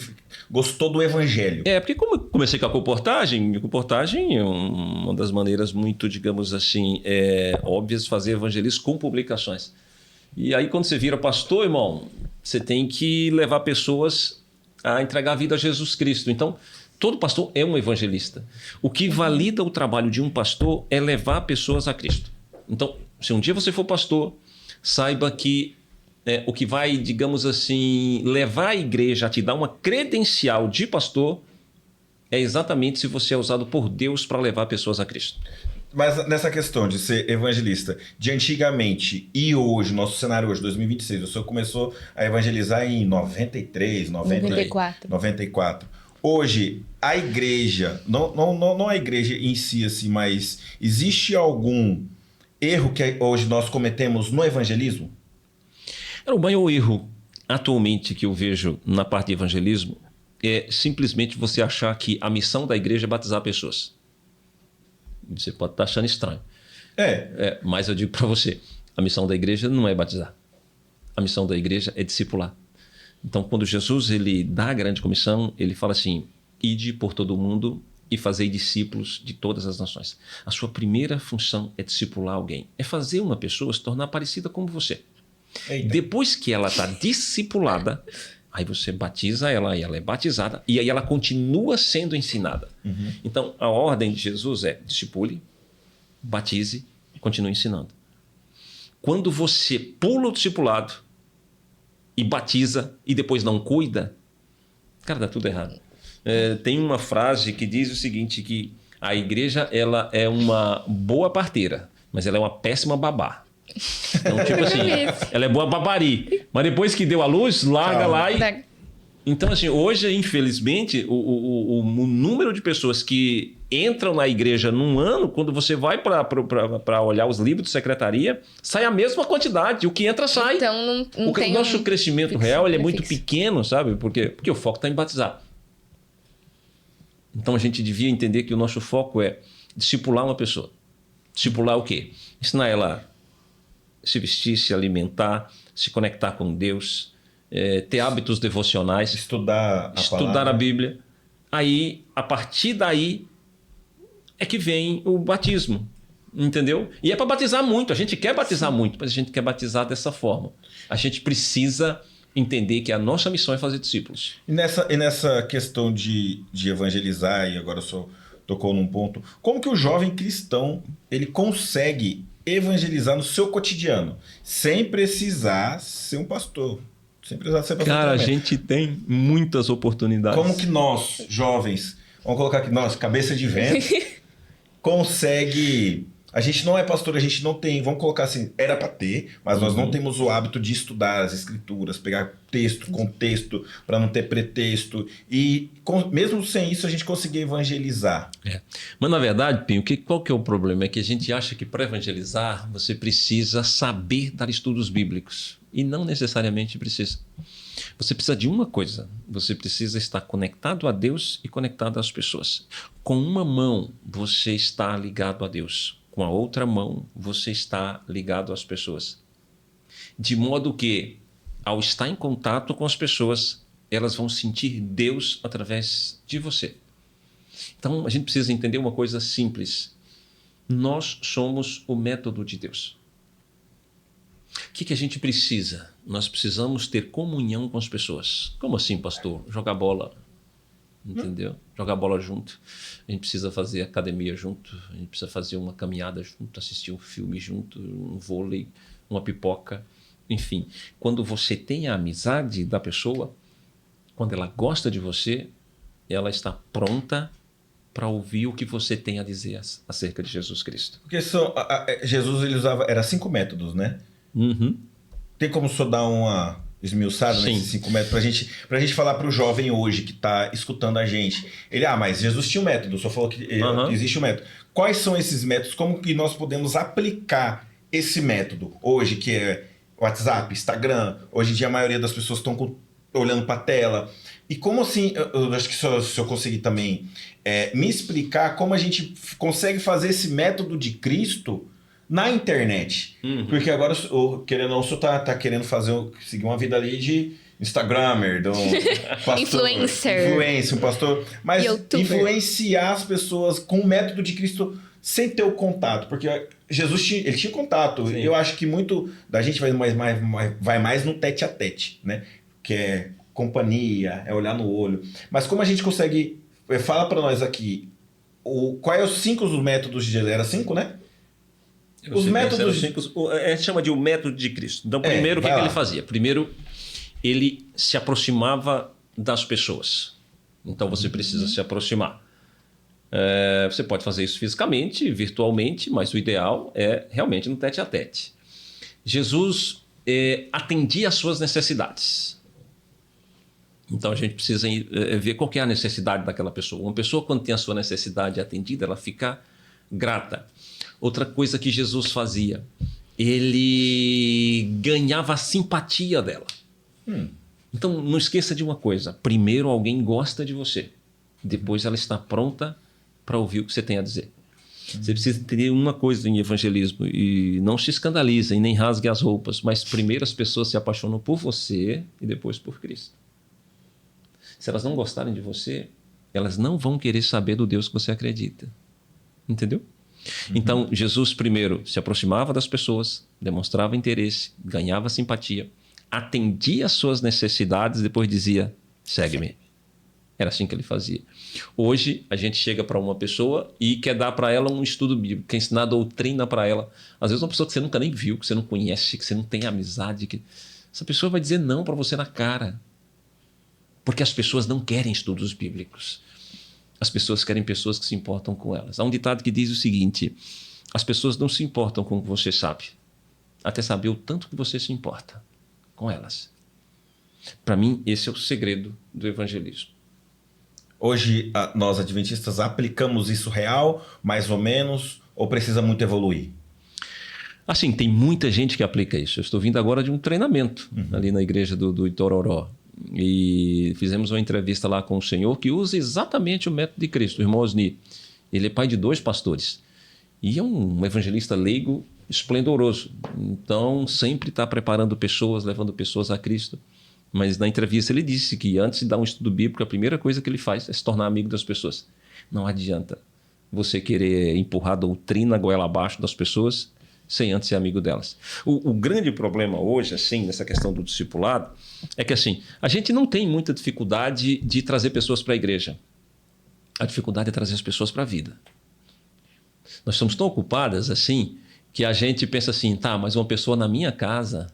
gostou do evangelho. Porque como eu comecei com a comportagem é uma das maneiras muito, digamos assim, óbvias de fazer evangelismo com publicações. E aí quando você vira pastor, irmão, você tem que levar pessoas a entregar a vida a Jesus Cristo. Então, todo pastor é um evangelista. O que valida o trabalho de um pastor é levar pessoas a Cristo. Então, se um dia você for pastor, saiba que o que vai, digamos assim, levar a igreja a te dar uma credencial de pastor é exatamente se você é usado por Deus para levar pessoas a Cristo. Mas nessa questão de ser evangelista, de antigamente e hoje, nosso cenário hoje, 2026, o senhor começou a evangelizar em 94. Hoje, a igreja, não a igreja em si, assim, mas existe algum erro que hoje nós cometemos no evangelismo? O maior erro atualmente que eu vejo na parte de evangelismo é simplesmente você achar que a missão da igreja é batizar pessoas. Você pode estar achando estranho. Mas eu digo para você, a missão da igreja não é batizar. A missão da igreja é discipular. Então, quando Jesus ele dá a grande comissão, ele fala assim, ide por todo o mundo e fazei discípulos de todas as nações. A sua primeira função é discipular alguém. É fazer uma pessoa se tornar parecida com você. Eita. Depois que ela está discipulada, aí você batiza ela, e ela é batizada, e aí ela continua sendo ensinada. Então, a ordem de Jesus é discipule, batize, continue ensinando. Quando você pula o discipulado e batiza e depois não cuida, cara, dá tudo errado. Tem uma frase que diz o seguinte, que a igreja ela é uma boa parteira, mas ela é uma péssima babá. Então, tipo assim, ela é boa babari, mas depois que deu a luz, larga lá e... Então, assim, hoje, infelizmente, o número de pessoas que entram na igreja num ano, quando você vai para olhar os livros de secretaria, sai a mesma quantidade. O que entra, sai. Então, não tem o nosso crescimento real ele é muito pequeno, sabe? Porque o foco está em batizar. Então, a gente devia entender que o nosso foco é discipular uma pessoa. Discipular o quê? Ensinar ela a se vestir, se alimentar, se conectar com Deus, ter hábitos devocionais, estudar a Bíblia. Aí, a partir daí, é que vem o batismo, entendeu? E é para batizar muito, a gente quer batizar muito, mas a gente quer batizar dessa forma. A gente precisa entender que a nossa missão é fazer discípulos. E nessa questão de evangelizar, e agora o senhor tocou num ponto, como que o jovem cristão ele consegue evangelizar no seu cotidiano, sem precisar ser um pastor? Sem precisar ser pastor. Cara, a gente tem muitas oportunidades. Como que nós, jovens, vamos colocar aqui, nós, cabeça de vento, consegue... A gente não é pastor, a gente não tem, vamos colocar assim, era para ter, mas nós não temos o hábito de estudar as escrituras, pegar texto, contexto, para não ter pretexto. E mesmo sem isso, a gente conseguir evangelizar. Mas na verdade, Pinho, qual que é o problema? É que a gente acha que para evangelizar você precisa saber dar estudos bíblicos. E não necessariamente precisa. Você precisa de uma coisa, você precisa estar conectado a Deus e conectado às pessoas. Com uma mão você está ligado a Deus. Com a outra mão, você está ligado às pessoas. De modo que, ao estar em contato com as pessoas, elas vão sentir Deus através de você. Então, a gente precisa entender uma coisa simples. Nós somos o método de Deus. O que a gente precisa? Nós precisamos ter comunhão com as pessoas. Como assim, pastor? Jogar bola. Entendeu? Jogar bola junto. A gente precisa fazer academia junto. A gente precisa fazer uma caminhada junto, assistir um filme junto, um vôlei, uma pipoca. Enfim, quando você tem a amizade da pessoa, quando ela gosta de você, ela está pronta para ouvir o que você tem a dizer acerca de Jesus Cristo. Porque Jesus ele usava, era 5 métodos, né? Uhum. Tem como só dar uma esmiuçado nesses 5 métodos pra gente falar pro jovem hoje que tá escutando a gente. Ele, mas Jesus tinha um método, só falou que existe um método. Quais são esses métodos? Como que nós podemos aplicar esse método hoje, que é WhatsApp, Instagram? Hoje em dia a maioria das pessoas estão olhando pra tela. E como assim, eu acho que se eu conseguir também me explicar como a gente consegue fazer esse método de Cristo na internet. Porque agora, querendo ou não, o senhor tá querendo seguir uma vida ali de Instagrammer, de um pastor, influencer, um pastor, mas YouTuber. Influenciar as pessoas com o método de Cristo sem ter o contato, porque Jesus ele tinha contato. Sim. Eu acho que muito da gente vai mais no tete a tete, né? Que é companhia, é olhar no olho. Mas como a gente consegue... Fala para nós aqui, quais é os 5 métodos de Jesus? Era 5, né? Os métodos... A gente chama de o método de Cristo. Então, primeiro, o que ele fazia? Primeiro, ele se aproximava das pessoas. Então, você precisa se aproximar. Você pode fazer isso fisicamente, virtualmente, mas o ideal é realmente no tete a tete. Jesus atendia às suas necessidades. Então, a gente precisa ver qual que é a necessidade daquela pessoa. Uma pessoa, quando tem a sua necessidade atendida, ela fica grata. Outra coisa que Jesus fazia, ele ganhava a simpatia dela. Então, não esqueça de uma coisa. Primeiro, alguém gosta de você. Depois, ela está pronta para ouvir o que você tem a dizer. Você precisa entender uma coisa em evangelismo. E não se escandalizem, nem rasguem as roupas. Mas primeiro, as pessoas se apaixonam por você e depois por Cristo. Se elas não gostarem de você, elas não vão querer saber do Deus que você acredita. Entendeu? Então, Jesus primeiro se aproximava das pessoas, demonstrava interesse, ganhava simpatia, atendia às suas necessidades, depois dizia, segue-me. Era assim que ele fazia. Hoje, a gente chega para uma pessoa e quer dar para ela um estudo bíblico, quer ensinar doutrina para ela. Às vezes, uma pessoa que você nunca nem viu, que você não conhece, que você não tem amizade. Essa pessoa vai dizer não para você na cara. Porque as pessoas não querem estudos bíblicos. As pessoas querem pessoas que se importam com elas. Há um ditado que diz o seguinte, as pessoas não se importam com o que você sabe, até saber o tanto que você se importa com elas. Para mim, esse é o segredo do evangelismo. Hoje, nós adventistas aplicamos isso real, mais ou menos, ou precisa muito evoluir? Assim, tem muita gente que aplica isso. Eu estou vindo agora de um treinamento ali na igreja do Itororó. E fizemos uma entrevista lá com o senhor que usa exatamente o método de Cristo, o irmão Osni. Ele é pai de 2 pastores e é um evangelista leigo esplendoroso. Então, sempre está preparando pessoas, levando pessoas a Cristo. Mas na entrevista ele disse que antes de dar um estudo bíblico, a primeira coisa que ele faz é se tornar amigo das pessoas. Não adianta você querer empurrar a doutrina goela abaixo das pessoas sem antes ser amigo delas. O grande problema hoje, assim, nessa questão do discipulado, é que assim, a gente não tem muita dificuldade de trazer pessoas para a igreja. A dificuldade é trazer as pessoas para a vida. Nós somos tão ocupadas assim, que a gente pensa assim, tá, mas uma pessoa na minha casa,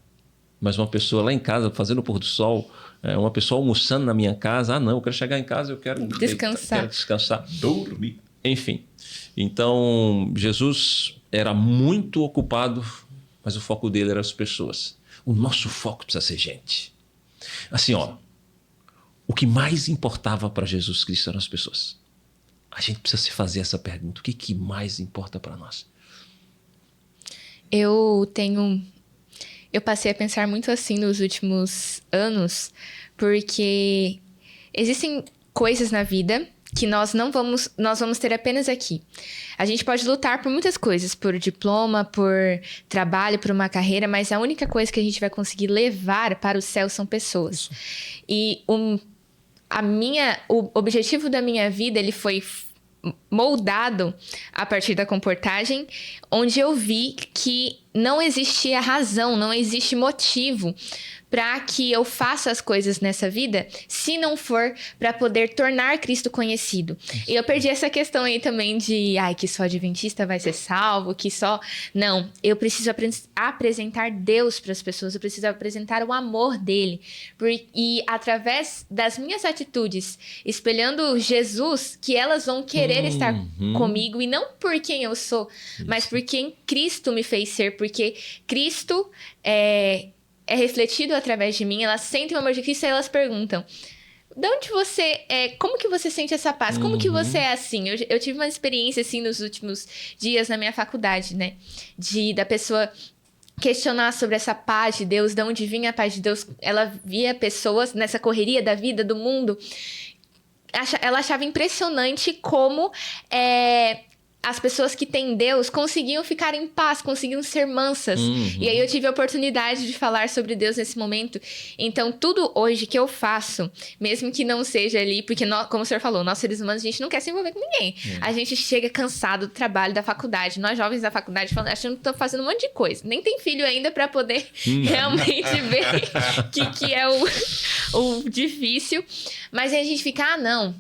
mas uma pessoa lá em casa fazendo o pôr do sol, uma pessoa almoçando na minha casa, não, eu quero chegar em casa, eu quero descansar. Dormir. Enfim, então Jesus era muito ocupado, mas o foco dele era as pessoas. O nosso foco precisa ser gente. Assim, o que mais importava para Jesus Cristo eram as pessoas. A gente precisa se fazer essa pergunta, o que mais importa para nós? Eu passei a pensar muito assim nos últimos anos, porque existem coisas na vida que nós vamos ter apenas aqui. A gente pode lutar por muitas coisas, por diploma, por trabalho, por uma carreira, mas a única coisa que a gente vai conseguir levar para o céu são pessoas. E o objetivo da minha vida, ele foi moldado a partir da comportagem, onde eu vi que não existia razão, não existe motivo para que eu faça as coisas nessa vida, se não for para poder tornar Cristo conhecido. E eu perdi essa questão aí também de, que só adventista vai ser salvo, que só... Não, eu preciso apresentar Deus para as pessoas, eu preciso apresentar o amor dele. E através das minhas atitudes, espelhando Jesus, que elas vão querer estar comigo, e não por quem eu sou, mas por quem Cristo me fez ser, porque Cristo é é refletido através de mim, elas sentem o amor de Cristo e elas perguntam: de onde você é? Como que você sente essa paz? Como que você é assim? Eu tive uma experiência assim nos últimos dias na minha faculdade, né? Da pessoa questionar sobre essa paz de Deus, de onde vinha a paz de Deus. Ela via pessoas nessa correria da vida, do mundo. Ela achava impressionante como as pessoas que têm Deus conseguiam ficar em paz, conseguiam ser mansas. E aí eu tive a oportunidade de falar sobre Deus nesse momento. Então, tudo hoje que eu faço, mesmo que não seja ali, porque, como o senhor falou, nós seres humanos, a gente não quer se envolver com ninguém. A gente chega cansado do trabalho, da faculdade. Nós, jovens da faculdade, achando que estão fazendo um monte de coisa. Nem tem filho ainda para poder realmente ver que é o difícil. Mas aí a gente fica, não,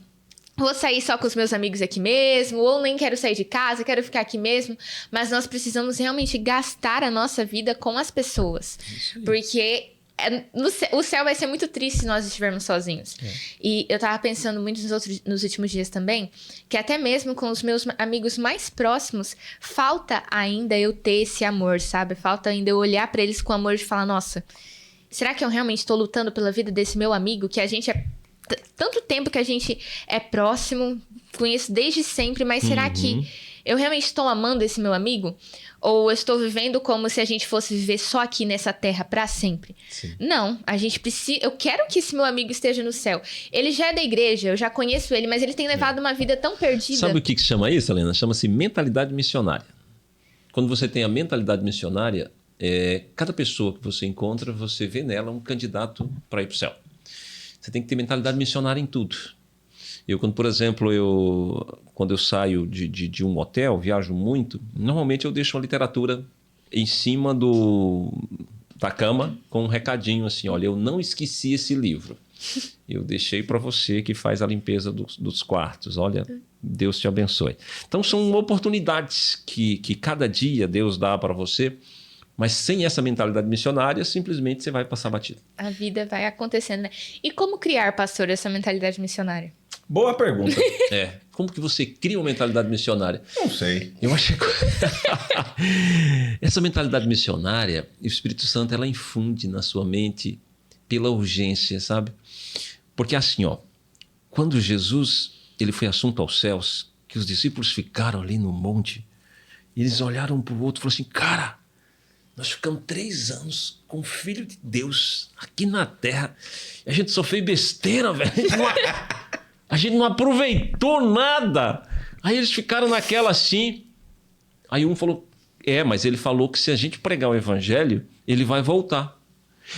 vou sair só com os meus amigos aqui mesmo, ou nem quero sair de casa, quero ficar aqui mesmo. Mas nós precisamos realmente gastar a nossa vida com as pessoas. Porque o céu vai ser muito triste se nós estivermos sozinhos. E eu tava pensando muito nos últimos dias também, que até mesmo com os meus amigos mais próximos, falta ainda eu ter esse amor, sabe? Falta ainda eu olhar pra eles com amor e falar, nossa, será que eu realmente tô lutando pela vida desse meu amigo, que a gente é tanto tempo que a gente é próximo, conheço desde sempre, mas será que eu realmente estou amando esse meu amigo? Ou eu estou vivendo como se a gente fosse viver só aqui nessa terra para sempre? Sim. Não, a gente precisa... Eu quero que esse meu amigo esteja no céu. Ele já é da igreja, eu já conheço ele, mas ele tem levado uma vida tão perdida. Sabe o que chama isso, Helena? Chama-se mentalidade missionária. Quando você tem a mentalidade missionária, cada pessoa que você encontra, você vê nela um candidato para ir para o céu. Você tem que ter mentalidade missionária em tudo. Quando, por exemplo, quando eu saio de um hotel, viajo muito, normalmente eu deixo uma literatura em cima da cama com um recadinho assim, olha, eu não esqueci esse livro. Eu deixei para você que faz a limpeza dos quartos. Olha, Deus te abençoe. Então, são oportunidades que cada dia Deus dá para você. Mas sem essa mentalidade missionária, simplesmente você vai passar batido. A vida vai acontecendo, né? E como criar, pastor, essa mentalidade missionária? Boa pergunta. Como que você cria uma mentalidade missionária? Não sei. Eu acho que... Essa mentalidade missionária, o Espírito Santo, ela infunde na sua mente pela urgência, sabe? Porque assim, quando Jesus ele foi assunto aos céus, que os discípulos ficaram ali no monte, eles olharam para o outro e falaram assim, cara, nós ficamos 3 anos com o Filho de Deus aqui na Terra. E a gente só fez besteira, velho. A gente não aproveitou nada. Aí eles ficaram naquela assim. Aí um falou, mas ele falou que se a gente pregar o evangelho, ele vai voltar.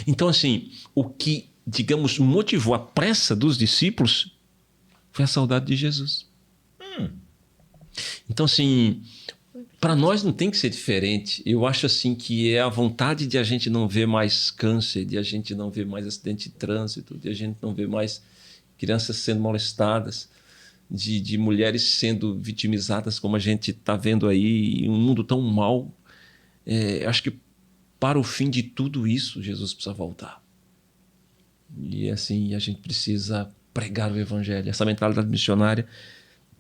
Então assim, o que, digamos, motivou a pressa dos discípulos foi a saudade de Jesus. Então assim... Para nós não tem que ser diferente. Eu acho assim que é a vontade de a gente não ver mais câncer, de a gente não ver mais acidente de trânsito, de a gente não ver mais crianças sendo molestadas, de mulheres sendo vitimizadas como a gente está vendo aí, em um mundo tão mau. Acho que para o fim de tudo isso, Jesus precisa voltar. E assim, a gente precisa pregar o evangelho. Essa mentalidade missionária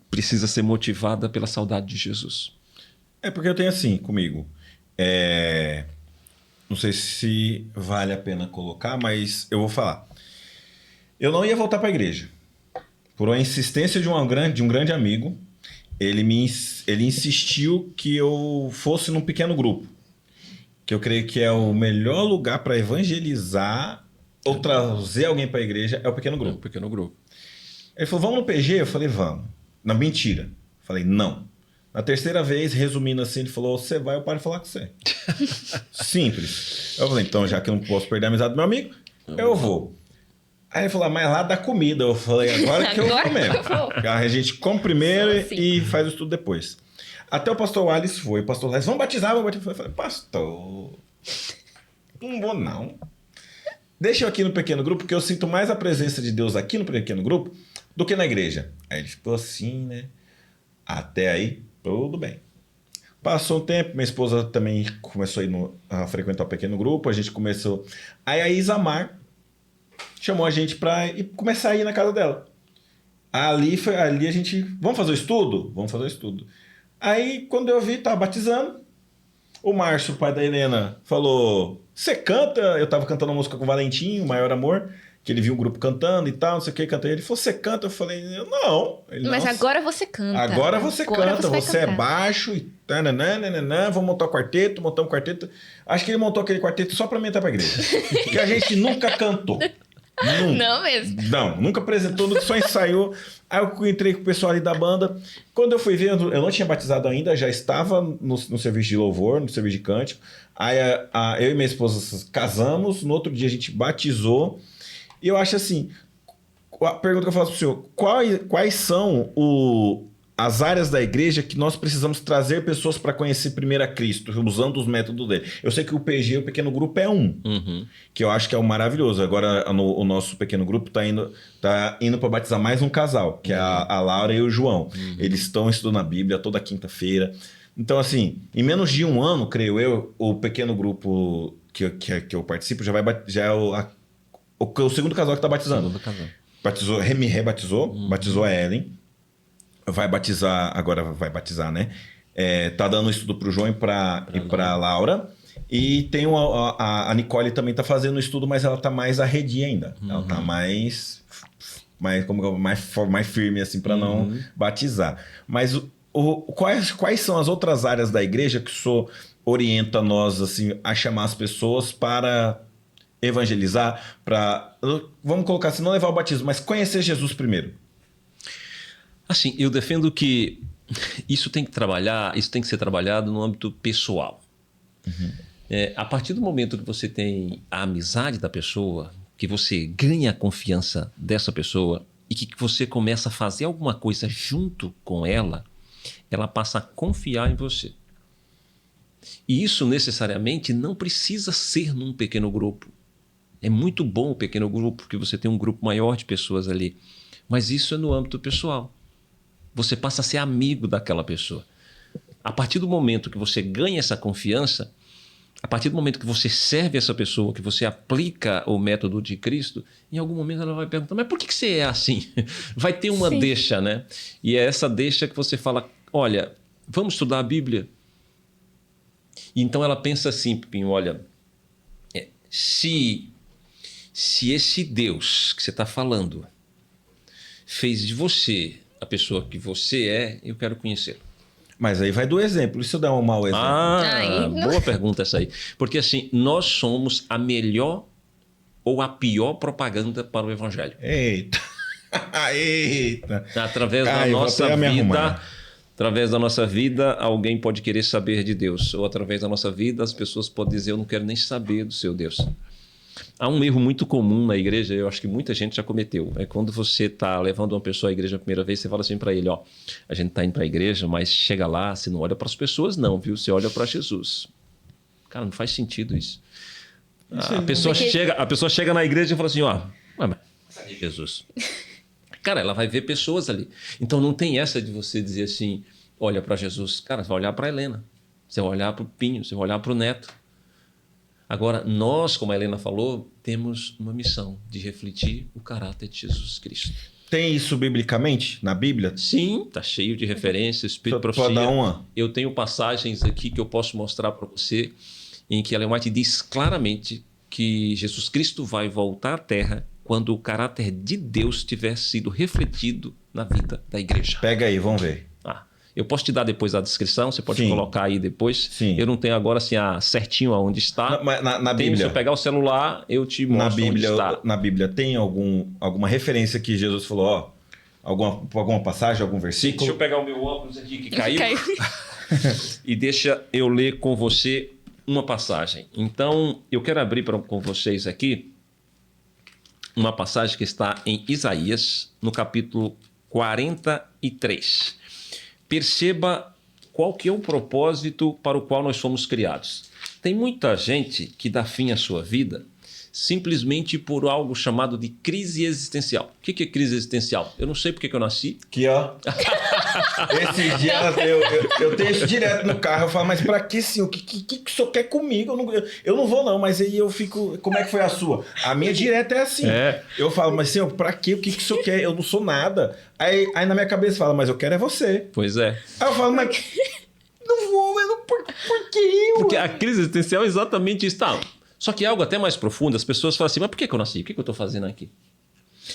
precisa ser motivada pela saudade de Jesus. Porque eu tenho assim comigo. Não sei se vale a pena colocar, mas eu vou falar. Eu não ia voltar para a igreja. Por uma insistência de um grande amigo, ele insistiu que eu fosse num pequeno grupo. Que eu creio que é o melhor lugar para evangelizar ou trazer alguém para a igreja é o pequeno grupo. Pequeno grupo. Ele falou, vamos no PG? Eu falei, vamos. Não, mentira. Eu falei, não. Na terceira vez, resumindo assim, ele falou, você vai, eu paro de falar com você. Simples. Eu falei, então, já que eu não posso perder a amizade do meu amigo, eu vou. Aí ele falou, mas lá dá comida. Eu falei, agora que eu vou mesmo. A gente come primeiro e faz o estudo depois. Até o pastor Wallace foi. O pastor Wallace, vamos batizar, Eu falei, pastor, não vou não. Deixa eu aqui no pequeno grupo, porque eu sinto mais a presença de Deus aqui no pequeno grupo do que na igreja. Aí ele ficou assim, né? Até aí, tudo bem. Passou um tempo, minha esposa também começou a frequentar o pequeno grupo, a gente começou... Aí a Isamar chamou a gente para começar a ir na casa dela. Ali a gente... Vamos fazer o estudo? Vamos fazer o estudo. Aí, quando eu vi, tava batizando. O Márcio, o pai da Helena, falou... você canta? Eu tava cantando uma música com o Valentim, O Maior Amor, que ele viu um grupo cantando e tal, não sei o que, cantei. Ele falou, você canta? Eu falei, não. Ele, mas agora você canta. Agora você canta, você é cantar. baixo e vamos montar um quarteto, montamos um quarteto. Acho que ele montou aquele quarteto só pra mim entrar pra igreja. Porque a gente nunca cantou. Não mesmo? Não, nunca apresentou, só ensaiou. Aí eu entrei com o pessoal ali da banda. Quando eu fui ver, eu não tinha batizado ainda, já estava no serviço de louvor, no serviço de cântico. Aí eu e minha esposa casamos, no outro dia a gente batizou. E eu acho assim, a pergunta que eu faço pro senhor, quais são as áreas da igreja que nós precisamos trazer pessoas para conhecer primeiro a Cristo, usando os métodos dele? Eu sei que o PG, o pequeno grupo, é que eu acho que é o maravilhoso. Agora o nosso pequeno grupo tá indo para batizar mais um casal, que é a Laura e o João. Eles estão estudando a Bíblia toda quinta-feira. Então, assim, em menos de um ano, creio eu, o pequeno grupo que eu participo já é o segundo casal que tá batizando. Batizou, me rebatizou, batizou a Ellen. Vai batizar, né? Tá dando estudo pro João e pra Laura. E tem a Nicole também tá fazendo estudo, mas ela tá mais arredia ainda. Ela tá mais firme, assim, pra não batizar. Mas quais são as outras áreas da igreja que o senhor orienta nós, assim, a chamar as pessoas para evangelizar, vamos colocar assim, não levar o batismo, mas conhecer Jesus primeiro? Assim, eu defendo que isso tem que ser trabalhado no âmbito pessoal. A partir do momento que você tem a amizade da pessoa, que você ganha a confiança dessa pessoa e que você começa a fazer alguma coisa junto com ela passa a confiar em você. E isso necessariamente não precisa ser num pequeno grupo. É muito bom o pequeno grupo, porque você tem um grupo maior de pessoas ali. Mas isso é no âmbito pessoal. Você passa a ser amigo daquela pessoa. A partir do momento que você ganha essa confiança, a partir do momento que você serve essa pessoa, que você aplica o método de Cristo, em algum momento ela vai perguntar, mas por que você é assim? Vai ter uma deixa, né? E é essa deixa que você fala, olha, vamos estudar a Bíblia? E então ela pensa assim, Pepinho, olha, se esse Deus que você está falando fez de você a pessoa que você é, eu quero conhecê-lo. Mas aí vai do exemplo. E se eu der um mau exemplo? Boa pergunta essa aí. Porque assim, nós somos a melhor ou a pior propaganda para o evangelho. Eita! Eita! Através da nossa vida, alguém pode querer saber de Deus. Ou através da nossa vida, as pessoas podem dizer, eu não quero nem saber do seu Deus. Há um erro muito comum na igreja, eu acho que muita gente já cometeu. É quando você está levando uma pessoa à igreja a primeira vez, você fala assim para ele, ó, a gente está indo para a igreja, mas chega lá, você não olha para as pessoas não, viu? Você olha para Jesus. Cara, não faz sentido isso. A pessoa chega na igreja e fala assim, ó, mas cadê Jesus? Cara, ela vai ver pessoas ali. Então não tem essa de você dizer assim, olha para Jesus. Cara, você vai olhar para a Helena, você vai olhar para o Pinho, você vai olhar para o Neto. Agora, nós, como a Helena falou, temos uma missão de refletir o caráter de Jesus Cristo. Tem isso biblicamente, na Bíblia? Sim, está cheio de referências, Espírito de Profecia. Pode dar uma? Eu tenho passagens aqui que eu posso mostrar para você, em que Ellen White diz claramente que Jesus Cristo vai voltar à Terra quando o caráter de Deus tiver sido refletido na vida da igreja. Pega aí, vamos ver. Eu posso te dar depois a descrição, você pode colocar aí depois. Sim. Eu não tenho agora assim, certinho aonde está. Na Bíblia, se eu pegar o celular, eu te mostro onde está. Na Bíblia tem alguma referência que Jesus falou, alguma passagem, algum versículo? Deixa eu pegar o meu óculos aqui que caiu. E deixa eu ler com você uma passagem. Então, eu quero abrir com vocês aqui uma passagem que está em Isaías, no capítulo 43. Perceba qual que é o propósito para o qual nós fomos criados. Tem muita gente que dá fim à sua vida simplesmente por algo chamado de crise existencial. O que é crise existencial? Eu não sei porque que eu nasci. Aqui, ó. Esses dias eu tenho isso direto no carro. Eu falo, mas pra que, senhor? O que o senhor quer comigo? Eu não vou não, mas aí eu fico... Como é que foi a sua? A minha direta é assim. Eu falo, mas senhor, pra quê? O que o senhor quer? Eu não sou nada. Aí na minha cabeça fala, mas eu quero é você. Pois é. Aí eu falo, mas... Não vou, por quê? Porque a crise existencial é exatamente isso. Tá, Só que algo até mais profundo, as pessoas falam assim, mas por que eu nasci? O que eu estou fazendo aqui?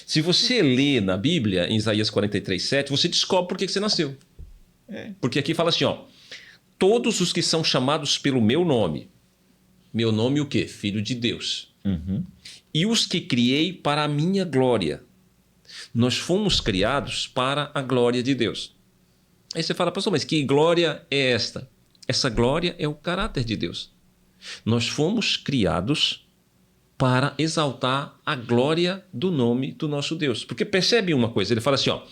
Se você lê na Bíblia, em Isaías 43:7, você descobre por que você nasceu. Porque aqui fala assim, ó, todos os que são chamados pelo meu nome o quê? Filho de Deus. E os que criei para a minha glória. Nós fomos criados para a glória de Deus. Aí você fala, pastor, mas que glória é esta? Essa glória é o caráter de Deus. Nós fomos criados para exaltar a glória do nome do nosso Deus. Porque percebe uma coisa, ele fala assim, ó,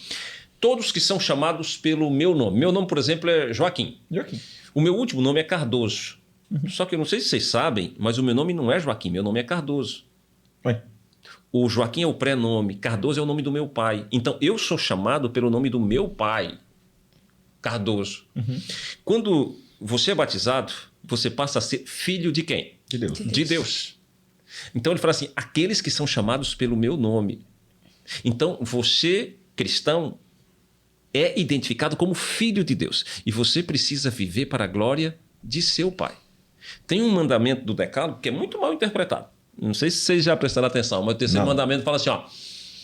todos que são chamados pelo meu nome. Meu nome, por exemplo, é Joaquim. O meu último nome é Cardoso. Só que eu não sei se vocês sabem, mas o meu nome não é Joaquim, meu nome é Cardoso. O Joaquim é o pré-nome, Cardoso é o nome do meu pai. Então, eu sou chamado pelo nome do meu pai, Cardoso. Quando você é batizado, você passa a ser filho de quem? De Deus. De Deus. Então, ele fala assim, aqueles que são chamados pelo meu nome. Então, você, cristão, é identificado como filho de Deus. E você precisa viver para a glória de seu pai. Tem um mandamento do Decálogo que é muito mal interpretado. Não sei se vocês já prestaram atenção, mas o terceiro mandamento fala assim, ó,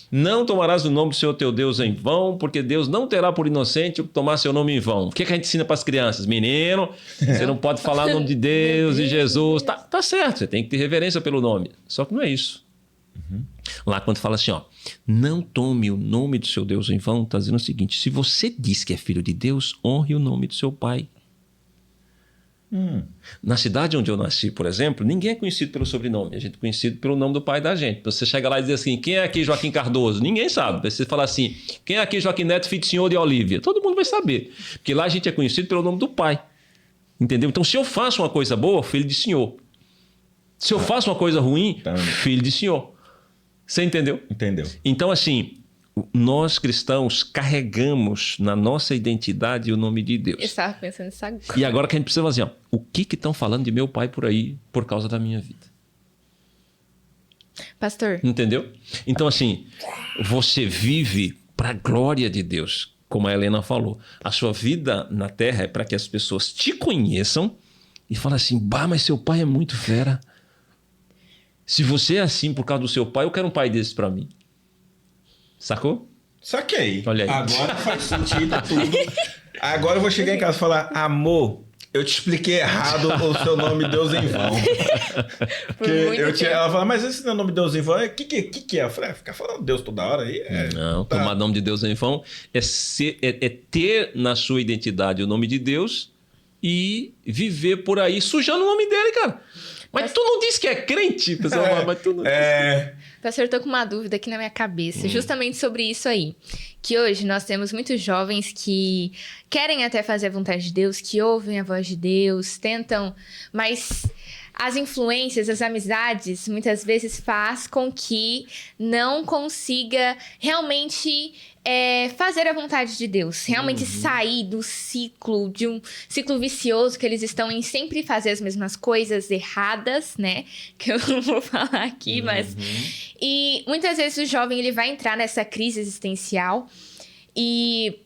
não tomarás o nome do Senhor teu Deus em vão, porque Deus não terá por inocente o que tomar seu nome em vão. O que a gente ensina para as crianças? Menino, você não pode falar o nome de Deus e Jesus. Tá certo, você tem que ter reverência pelo nome. Só que não é isso. Lá quando fala assim, ó, não tome o nome do seu Deus em vão, está dizendo o seguinte, se você diz que é filho de Deus, honre o nome do seu pai. Na cidade onde eu nasci, por exemplo, ninguém é conhecido pelo sobrenome, a gente é conhecido pelo nome do pai da gente. Então, você chega lá e diz assim, quem é aqui Joaquim Cardoso? Ninguém sabe. Você fala assim, quem é aqui Joaquim Neto, filho de senhor de Olívia? Todo mundo vai saber, porque lá a gente é conhecido pelo nome do pai. Entendeu? Então, se eu faço uma coisa boa, filho de senhor. Se eu faço uma coisa ruim, filho de senhor. Você entendeu? Entendeu. Então, assim, nós cristãos carregamos na nossa identidade o nome de Deus. Eu estava pensando nisso agora. E agora que a gente precisa fazer, ó, o que estão falando de meu pai por aí por causa da minha vida? Pastor. Entendeu? Então, assim, você vive para a glória de Deus, como a Helena falou. A sua vida na terra é para que as pessoas te conheçam e falem assim, bah, mas seu pai é muito fera. Se você é assim por causa do seu pai, eu quero um pai desse para mim. Sacou? Saquei. Olha aí. Agora faz sentido tudo. Agora eu vou chegar em casa e falar, amor, eu te expliquei errado o seu nome Deus em vão. Ela fala, mas esse não é o nome Deus em vão? O que é? Eu falei, ficar falando Deus toda hora aí. Não, tomar nome de Deus em vão é ter na sua identidade o nome de Deus e viver por aí sujando o nome dele, cara. Mas tu não disse que é crente, pessoal? Mas tu não disse. Pastor, eu tô com uma dúvida aqui na minha cabeça, justamente sobre isso aí. Que hoje nós temos muitos jovens que querem até fazer a vontade de Deus, que ouvem a voz de Deus, tentam, mas as influências, as amizades, muitas vezes faz com que não consiga realmente fazer a vontade de Deus. Realmente sair do ciclo, de um ciclo vicioso que eles estão em sempre fazer as mesmas coisas erradas, né? Que eu não vou falar aqui, mas... E muitas vezes o jovem ele vai entrar nessa crise existencial. E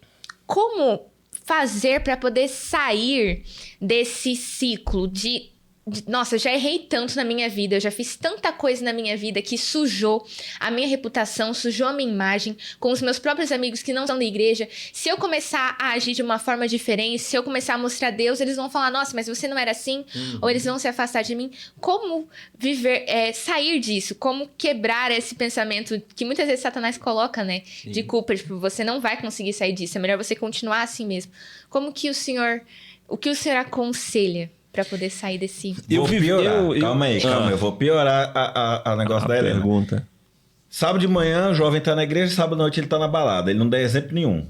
como fazer para poder sair desse ciclo nossa, eu já errei tanto na minha vida, eu já fiz tanta coisa na minha vida que sujou a minha reputação, sujou a minha imagem com os meus próprios amigos que não são da igreja. Se eu começar a agir de uma forma diferente, se eu começar a mostrar Deus, eles vão falar, nossa, mas você não era assim, ou eles vão se afastar de mim. Como viver, sair disso? Como quebrar esse pensamento que muitas vezes Satanás coloca, né? Sim. De culpa, tipo, você não vai conseguir sair disso, é melhor você continuar assim mesmo. O que o senhor aconselha para poder sair desse... Vou piorar. Calma aí. Eu vou piorar a negócio da Helena. Pergunta. Sábado de manhã, o jovem tá na igreja, sábado à noite ele tá na balada. Ele não dá exemplo nenhum.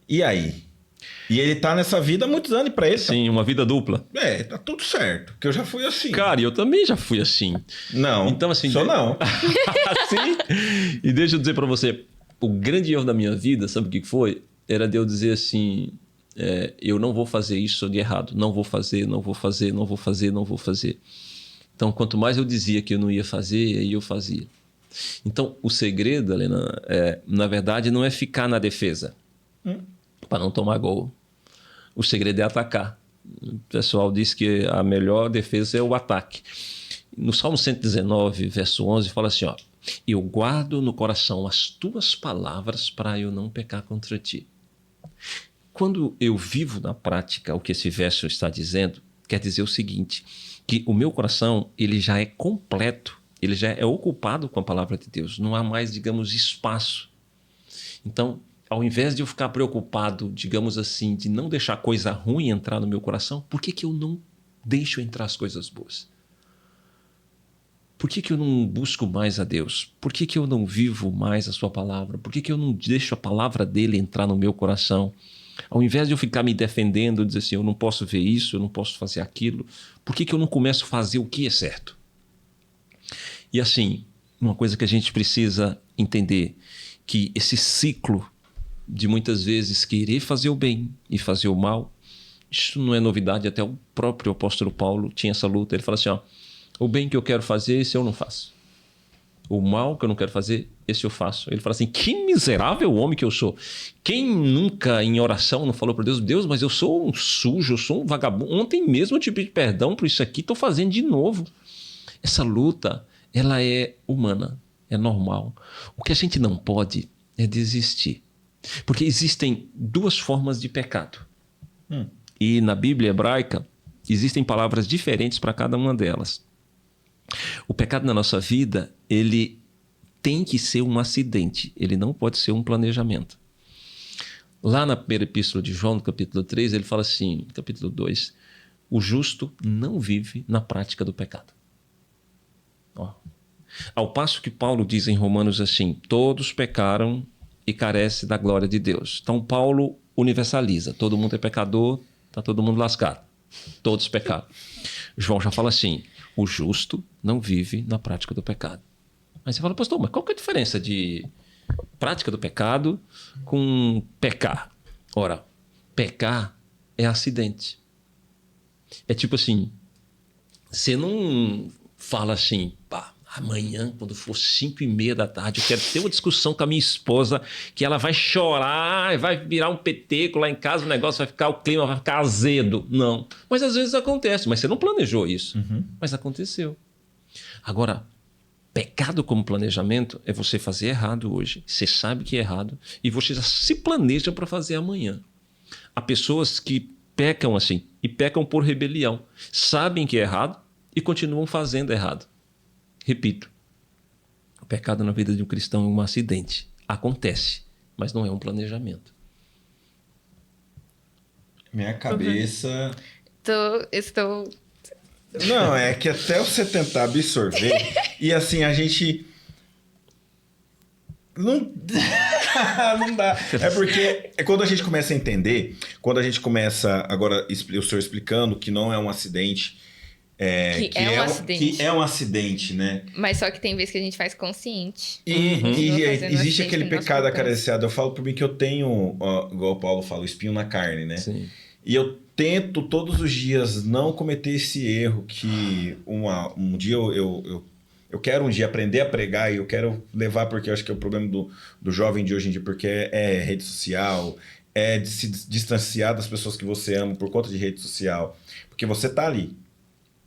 E aí? E ele tá nessa vida há muitos anos e pra ele... Sim, uma vida dupla. Tá tudo certo. Porque eu já fui assim. Cara, eu também já fui assim. Não, então, assim, não. Sim? E deixa eu dizer pra você, o grande erro da minha vida, sabe o que foi? Era de eu dizer assim... eu não vou fazer isso de errado, não vou fazer. Então, quanto mais eu dizia que eu não ia fazer, aí eu fazia. Então, o segredo, Helena, na verdade, não é ficar na defesa para não tomar gol. O segredo é atacar. O pessoal diz que a melhor defesa é o ataque. no Salmo 119, verso 11, fala assim, ó, eu guardo no coração as tuas palavras para eu não pecar contra ti. Quando eu vivo na prática o que esse verso está dizendo, quer dizer o seguinte, que o meu coração ele já é completo, ele já é ocupado com a palavra de Deus, não há mais, digamos, espaço. Então, ao invés de eu ficar preocupado, digamos assim, de não deixar coisa ruim entrar no meu coração, por que eu não deixo entrar as coisas boas? Por que eu não busco mais a Deus? Por que eu não vivo mais a sua palavra? Por que eu não deixo a palavra dele entrar no meu coração? Ao invés de eu ficar me defendendo, dizer assim, eu não posso ver isso, eu não posso fazer aquilo, por que eu não começo a fazer o que é certo? E assim, uma coisa que a gente precisa entender, que esse ciclo de muitas vezes querer fazer o bem e fazer o mal, isso não é novidade, até o próprio apóstolo Paulo tinha essa luta, ele fala assim, ó, o bem que eu quero fazer, esse eu não faço. O mal que eu não quero fazer, esse eu faço. Ele fala assim, que miserável homem que eu sou. Quem nunca em oração não falou para Deus, Deus, mas eu sou um sujo, eu sou um vagabundo. Ontem mesmo eu te pedi perdão por isso aqui, estou fazendo de novo. Essa luta, ela é humana, é normal. O que a gente não pode é desistir. Porque existem duas formas de pecado. E na Bíblia hebraica, existem palavras diferentes para cada uma delas. O pecado na nossa vida, ele tem que ser um acidente, ele não pode ser um planejamento. Lá na primeira epístola de João, no capítulo 3, ele fala assim, capítulo 2, o justo não vive na prática do pecado. Ó. Ao passo que Paulo diz em Romanos assim, todos pecaram e carecem da glória de Deus. Então Paulo universaliza, todo mundo é pecador, está todo mundo lascado, todos pecaram. João já fala assim, o justo não vive na prática do pecado. Aí você fala, pastor, mas qual que é a diferença de prática do pecado com pecar? Ora, pecar é acidente. É tipo assim, você não fala assim, pá, amanhã, quando for 5:30 da tarde, eu quero ter uma discussão com a minha esposa, que ela vai chorar, vai virar um peteco lá em casa, o negócio vai ficar, o clima vai ficar azedo. Não. Mas às vezes acontece, mas você não planejou isso. Mas aconteceu. Agora, pecado como planejamento é você fazer errado hoje. Você sabe que é errado e você já se planeja para fazer amanhã. Há pessoas que pecam assim, e pecam por rebelião. Sabem que é errado e continuam fazendo errado. Repito, o pecado na vida de um cristão é um acidente. Acontece, mas não é um planejamento. Minha cabeça... Estou... Não, é que até você tentar absorver... e assim, a gente... Não dá. É porque quando a gente começa a entender, quando a gente começa... Agora, o senhor explicando que não é um acidente... Que é um acidente, né? Mas só que tem vezes que a gente faz consciente. E existe aquele pecado acariciado. Eu falo por mim que eu tenho, igual o Paulo fala, o espinho na carne, né? Sim. E eu tento todos os dias não cometer esse erro que um dia eu quero um dia aprender a pregar e eu quero levar, porque eu acho que é o problema do jovem de hoje em dia, porque é rede social, é de se distanciar das pessoas que você ama por conta de rede social, porque você tá ali.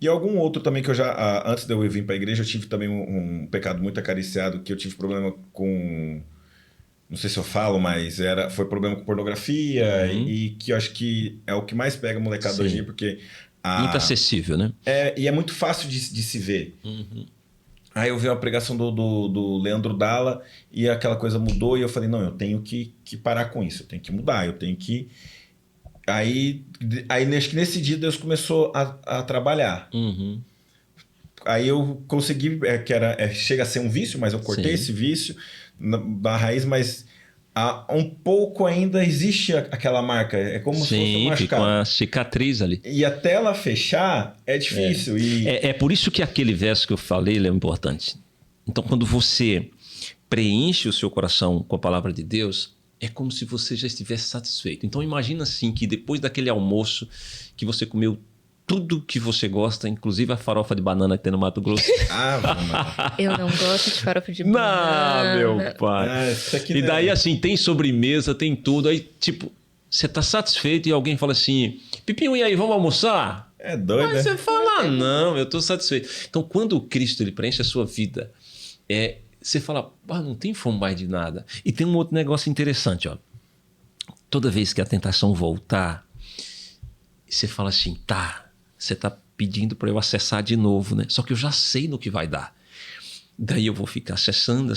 E algum outro também que eu já... Antes de eu vir para a igreja, eu tive também um pecado muito acariciado, que eu tive problema com... Não sei se eu falo, mas foi problema com pornografia, e que eu acho que é o que mais pega a molecada hoje em dia, porque... Muito acessível, né? E é muito fácil de se ver. Aí eu vi a pregação do Leandro Dalla, e aquela coisa mudou, e eu falei, não, eu tenho que parar com isso, eu tenho que mudar, eu tenho que... Aí acho que nesse dia Deus começou a trabalhar. Aí eu consegui, chega a ser um vício, mas eu cortei esse vício na raiz, mas um pouco ainda existe aquela marca. É como se fosse um machucado. Fica uma cicatriz ali. E até ela fechar é difícil. É por isso que aquele verso que eu falei ele é importante. Então, quando você preenche o seu coração com a palavra de Deus, é como se você já estivesse satisfeito. Então imagina assim que depois daquele almoço que você comeu tudo que você gosta, inclusive a farofa de banana que tem no Mato Grosso. Eu não gosto de farofa de banana. Não, meu pai. E daí assim, tem sobremesa, tem tudo. Aí tipo, você tá satisfeito e alguém fala assim, Pipinho, e aí, vamos almoçar? É doido, Aí você fala, não, eu estou satisfeito. Então, quando o Cristo ele preenche a sua vida, você fala, não tem fome mais de nada. E tem um outro negócio interessante, ó. Toda vez que a tentação voltar, você fala assim, você está pedindo para eu acessar de novo, né? Só que eu já sei no que vai dar. Daí eu vou ficar acessando.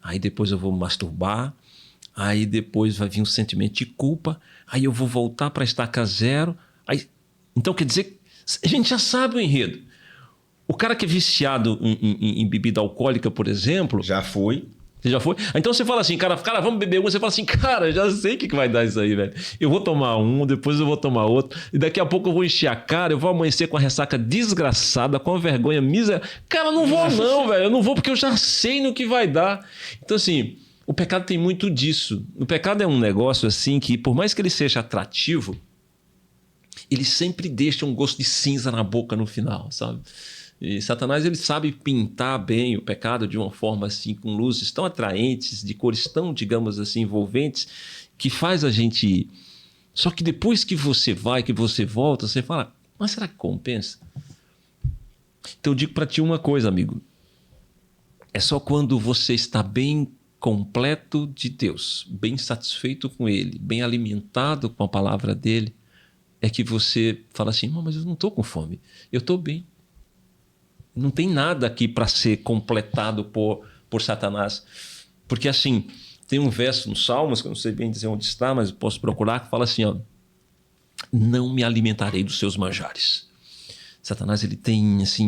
Aí depois eu vou me masturbar. Aí depois vai vir um sentimento de culpa. Aí eu vou voltar para a estaca zero. Então quer dizer, a gente já sabe o enredo. O cara que é viciado em bebida alcoólica, por exemplo... Já foi. Você já foi? Então você fala assim, cara, vamos beber um. Você fala assim, cara, já sei o que vai dar isso aí, velho. Eu vou tomar um, depois eu vou tomar outro. E daqui a pouco eu vou encher a cara, eu vou amanhecer com a ressaca desgraçada, com a vergonha miserável. Cara, não vou não, velho. Eu não vou porque eu já sei no que vai dar. Então assim, o pecado tem muito disso. O pecado é um negócio assim que, por mais que ele seja atrativo, ele sempre deixa um gosto de cinza na boca no final, sabe? E Satanás ele sabe pintar bem o pecado de uma forma assim, com luzes tão atraentes, de cores tão, digamos assim, envolventes, que faz a gente ir. Só que depois que você vai, que você volta, você fala, mas será que compensa? Então eu digo para ti uma coisa, amigo. É só quando você está bem completo de Deus, bem satisfeito com Ele, bem alimentado com a palavra dEle, é que você fala assim, mas eu não estou com fome, eu estou bem. Não tem nada aqui para ser completado por Satanás. Porque assim, tem um verso no Salmos, que eu não sei bem dizer onde está, mas eu posso procurar, que fala assim, ó, não me alimentarei dos seus manjares. Satanás ele tem assim,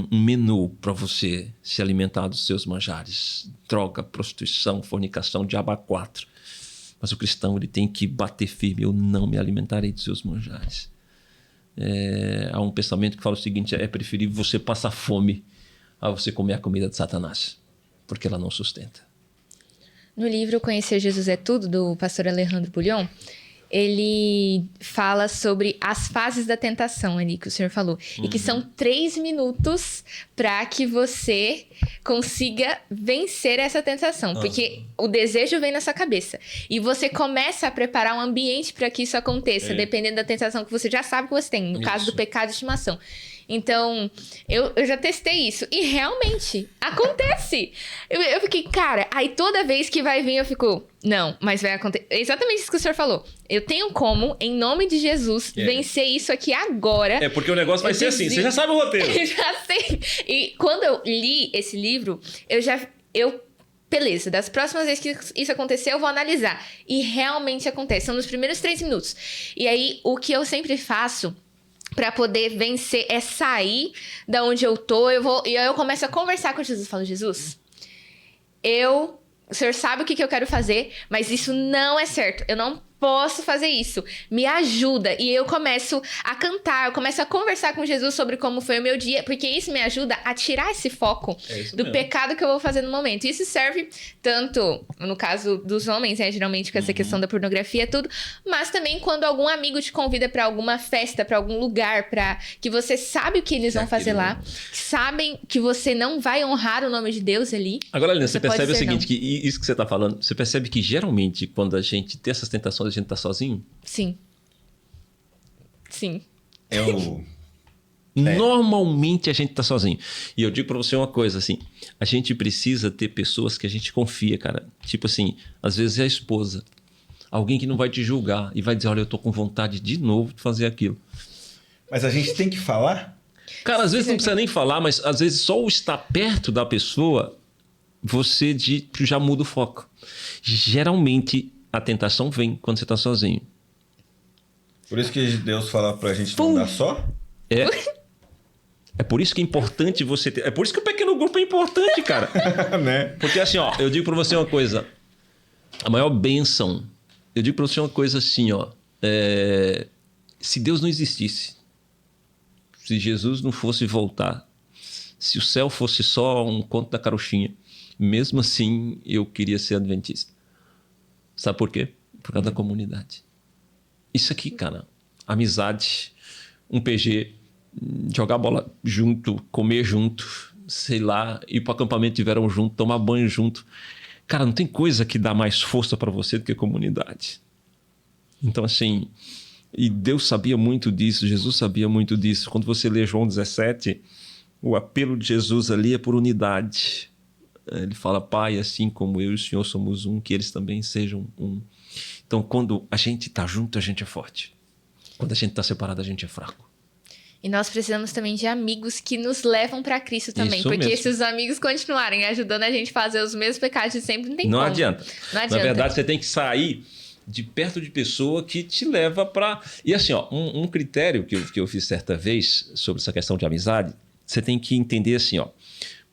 um menu para você se alimentar dos seus manjares. Droga, prostituição, fornicação, diabo a quatro. Mas o cristão ele tem que bater firme, eu não me alimentarei dos seus manjares. Há um pensamento que fala o seguinte, é preferível você passar fome a você comer a comida de Satanás, porque ela não sustenta. No livro Conhecer Jesus é Tudo, do pastor Alejandro Bullion, ele fala sobre as fases da tentação ali que o senhor falou. E que são 3 minutos para que você consiga vencer essa tentação. Porque o desejo vem na sua cabeça. E você começa a preparar um ambiente para que isso aconteça, dependendo da tentação que você já sabe que você tem. No caso do pecado de estimação. Então, eu já testei isso. E realmente, acontece. Eu fiquei, cara, aí toda vez que vai vir eu fico, não, mas vai acontecer. Exatamente isso que o senhor falou. Eu tenho como, em nome de Jesus, vencer isso aqui agora. Porque o negócio vai ser assim, você já sabe o roteiro. Eu já sei. E quando eu li esse livro, beleza, das próximas vezes que isso acontecer, eu vou analisar. E realmente acontece. São nos primeiros 3 minutos. E aí, o que eu sempre faço pra poder vencer é sair da onde eu tô, e aí eu começo a conversar com Jesus. Eu falo, Jesus, o senhor sabe o que eu quero fazer, mas isso não é certo. Eu não posso fazer isso. Me ajuda. E eu começo a cantar, eu começo a conversar com Jesus sobre como foi o meu dia, porque isso me ajuda a tirar esse foco do pecado que eu vou fazer no momento. Isso serve tanto, no caso dos homens, geralmente com essa questão da pornografia, tudo, mas também quando algum amigo te convida pra alguma festa, pra algum lugar, que você sabe o que eles vão fazer lá, sabem que você não vai honrar o nome de Deus ali. Agora, Helena, você percebe o seguinte, que isso que você tá falando, você percebe que geralmente quando a gente tem essas tentações, a gente tá sozinho? Sim. Normalmente a gente tá sozinho. E eu digo pra você uma coisa, assim, a gente precisa ter pessoas que a gente confia, cara. Tipo assim, às vezes é a esposa. Alguém que não vai te julgar e vai dizer, olha, eu tô com vontade de novo de fazer aquilo. Mas a gente tem que falar? Cara, às vezes não precisa nem falar, mas às vezes só o estar perto da pessoa, você já muda o foco. Geralmente a tentação vem quando você tá sozinho. Por isso que Deus fala pra gente não dar só? É por isso que é importante você ter... É por isso que o pequeno grupo é importante, cara. Né? Porque assim, ó, eu digo pra você uma coisa. A maior bênção... Eu digo pra você uma coisa assim, ó. Se Deus não existisse, se Jesus não fosse voltar, se o céu fosse só um conto da carochinha, mesmo assim eu queria ser adventista. Sabe por quê? Por causa da comunidade. Isso aqui, cara, amizade, um PG, jogar bola junto, comer junto, sei lá, ir pro acampamento de verão junto, tomar banho junto. Cara, não tem coisa que dá mais força para você do que comunidade. Então, assim, E Deus sabia muito disso, Jesus sabia muito disso. Quando você lê João 17, o apelo de Jesus ali é por unidade. Ele fala, Pai, assim como eu e o Senhor somos um, que eles também sejam um. Então, quando a gente está junto, a gente é forte. Quando a gente está separado, a gente é fraco. E nós precisamos também de amigos que nos levam para Cristo também. Isso porque mesmo. se os amigos continuarem ajudando a gente a fazer os mesmos pecados de sempre, não tem como. Adianta. Não adianta. Na verdade, você tem que sair de perto de pessoa que te leva para... E assim, ó, um critério que eu fiz certa vez sobre essa questão de amizade, você tem que entender assim, ó.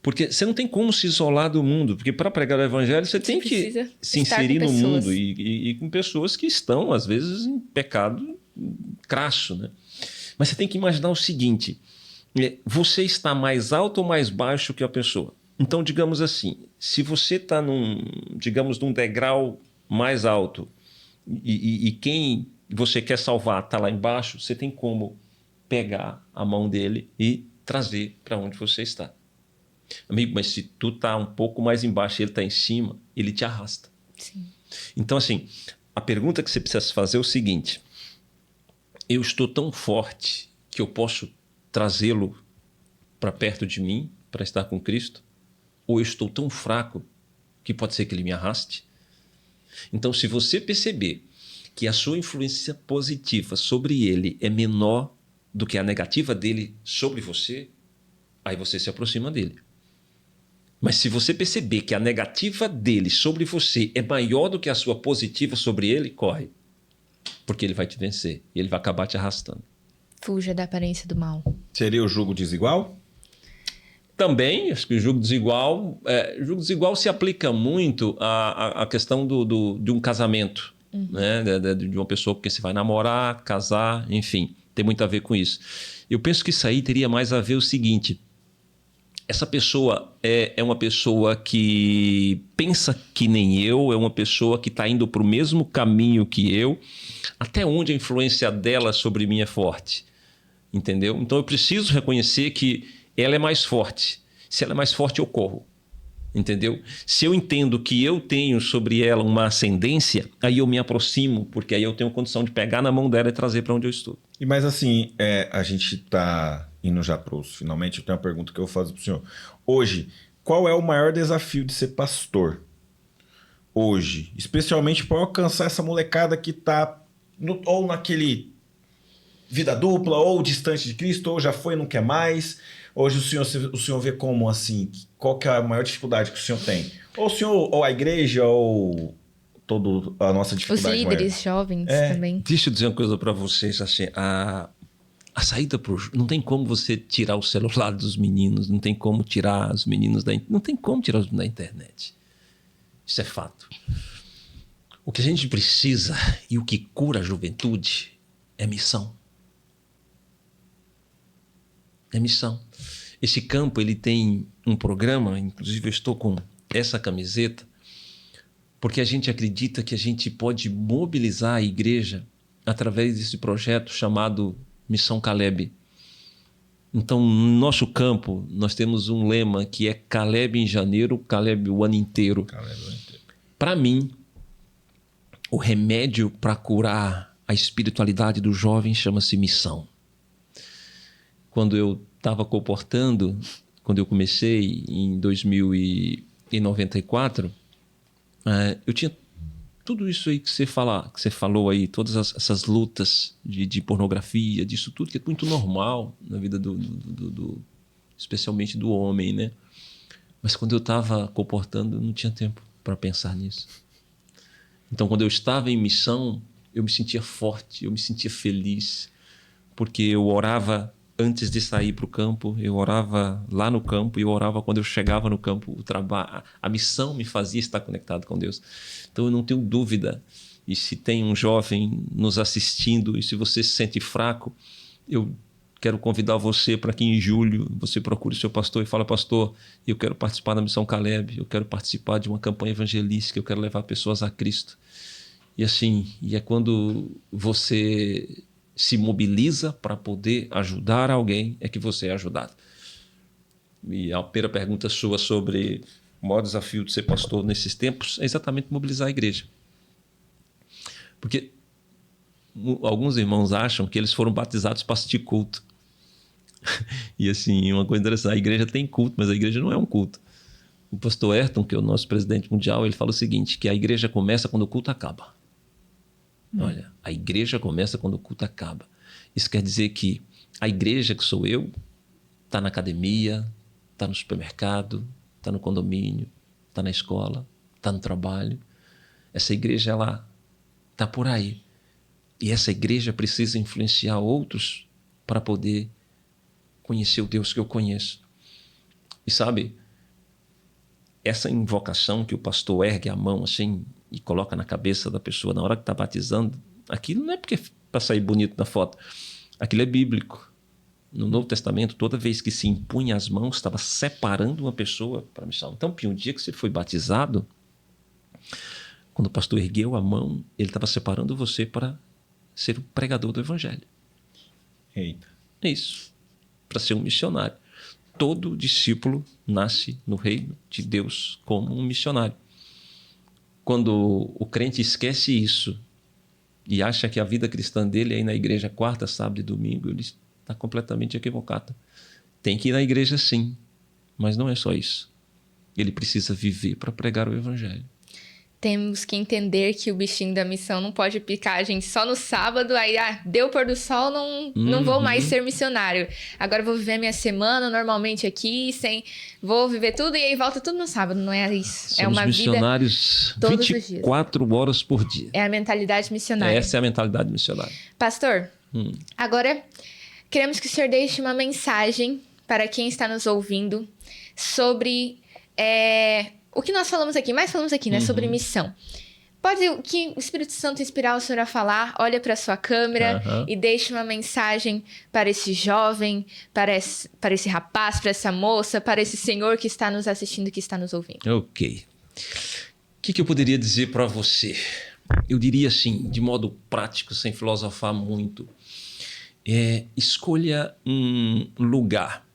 Porque você não tem como se isolar do mundo, porque para pregar o evangelho você tem que se inserir no mundo e com pessoas que estão, às vezes, em pecado crasso, né? Mas você tem que imaginar o seguinte, você está mais alto ou mais baixo que a pessoa? Então, digamos assim, se você está num degrau mais alto e quem você quer salvar está lá embaixo, você tem como pegar a mão dele e trazer para onde você está. Amigo, mas se tu tá um pouco mais embaixo e ele tá em cima, ele te arrasta. Sim. Então, assim, a pergunta que você precisa fazer é o seguinte: eu estou tão forte que eu posso trazê-lo para perto de mim, para estar com Cristo? Ou eu estou tão fraco que pode ser que ele me arraste? Então, se você perceber que a sua influência positiva sobre ele é menor do que a negativa dele sobre você, aí você se aproxima dele. Mas se você perceber que a negativa dele sobre você é maior do que a sua positiva sobre ele, corre. Porque ele vai te vencer e ele vai acabar te arrastando. Fuja da aparência do mal. Seria o julgo desigual? Também, acho que o julgo desigual se aplica muito à questão de um casamento, né? De uma pessoa que você vai namorar, casar, enfim, tem muito a ver com isso. Eu penso que isso aí teria mais a ver o seguinte: essa pessoa é uma pessoa que pensa que nem eu, é uma pessoa que está indo para o mesmo caminho que eu, até onde a influência dela sobre mim é forte, entendeu? Então eu preciso reconhecer que ela é mais forte. Se ela é mais forte, eu corro, entendeu? Se eu entendo que eu tenho sobre ela uma ascendência, aí eu me aproximo, porque aí eu tenho condição de pegar na mão dela e trazer para onde eu estou. E mas assim, a gente está indo já para os finalmente, eu tenho uma pergunta que eu vou fazer para o senhor. Hoje, qual é o maior desafio de ser pastor? Hoje, especialmente para alcançar essa molecada que está ou naquele vida dupla, ou distante de Cristo, ou já foi e não quer mais. Hoje o senhor vê como assim, qual que é a maior dificuldade que o senhor tem? Ou o senhor, ou a igreja, ou toda a nossa dificuldade. Os líderes jovens também. Deixa eu dizer uma coisa para vocês, assim, a saída não tem como você tirar o celular dos meninos, não tem como tirar os meninos não tem como tirar os da internet. Isso é fato. O que a gente precisa e o que cura a juventude é missão. É missão. Esse campo, ele tem um programa, inclusive eu estou com essa camiseta, porque a gente acredita que a gente pode mobilizar a igreja através desse projeto chamado Missão Caleb. Então, no nosso campo, nós temos um lema que é Caleb em janeiro, Caleb o ano inteiro. Para mim, o remédio para curar a espiritualidade do jovem chama-se missão. Quando eu estava comportando, quando eu comecei em 2094, eu tinha tudo isso aí que você falou aí, todas essas lutas de pornografia, disso tudo que é muito normal na vida especialmente do homem, né? Mas quando eu estava comportando, eu não tinha tempo para pensar nisso. Então, quando eu estava em missão, eu me sentia forte, eu me sentia feliz, porque eu orava antes de sair para o campo, eu orava lá no campo e eu orava quando eu chegava no campo. O trabalho, a missão me fazia estar conectado com Deus. Então eu não tenho dúvida, e se tem um jovem nos assistindo e se você se sente fraco, eu quero convidar você para que em julho você procure o seu pastor e fale: pastor, eu quero participar da Missão Caleb, eu quero participar de uma campanha evangelística, eu quero levar pessoas a Cristo. E assim, é quando você se mobiliza para poder ajudar alguém, é que você é ajudado. E a primeira pergunta sua sobre o maior desafio de ser pastor nesses tempos é exatamente mobilizar a igreja. Porque alguns irmãos acham que eles foram batizados para assistir culto. E assim, uma coisa interessante, a igreja tem culto, mas a igreja não é um culto. O pastor Ayrton, que é o nosso presidente mundial, ele fala o seguinte, que a igreja começa quando o culto acaba. Olha, a igreja começa quando o culto acaba. Isso quer dizer que a igreja, que sou eu, está na academia, está no supermercado, está no condomínio, está na escola, está no trabalho. Essa igreja, ela está por aí. E essa igreja precisa influenciar outros para poder conhecer o Deus que eu conheço. E sabe, essa invocação que o pastor ergue a mão assim e coloca na cabeça da pessoa na hora que está batizando, aquilo não é porque para sair bonito na foto. Aquilo é bíblico. No Novo Testamento, toda vez que se impunha as mãos, estava separando uma pessoa para a missão. Então, um dia que você foi batizado, quando o pastor ergueu a mão, ele estava separando você para ser o pregador do evangelho. Eita. É isso. Para ser um missionário. Todo discípulo nasce no reino de Deus como um missionário. Quando o crente esquece isso e acha que a vida cristã dele é ir na igreja quarta, sábado e domingo, ele está completamente equivocado. Tem que ir na igreja sim, mas não é só isso. Ele precisa viver para pregar o evangelho. Temos que entender que o bichinho da missão não pode picar a gente só no sábado, aí deu pôr do sol, não vou mais ser missionário. Agora vou viver minha semana normalmente aqui, vou viver tudo e aí volta tudo no sábado, não é isso. Somos é uma missionários vida todos 24 horas por dia. É a mentalidade missionária. Essa é a mentalidade missionária. Pastor, agora queremos que o senhor deixe uma mensagem para quem está nos ouvindo sobre... o que nós falamos aqui, né? Sobre missão. Pode o que o Espírito Santo inspirar o senhor a falar, olha para a sua câmera e deixe uma mensagem para esse jovem, para esse rapaz, para essa moça, para esse senhor que está nos assistindo, que está nos ouvindo. Ok. O que eu poderia dizer para você? Eu diria assim, de modo prático, sem filosofar muito. Escolha um lugar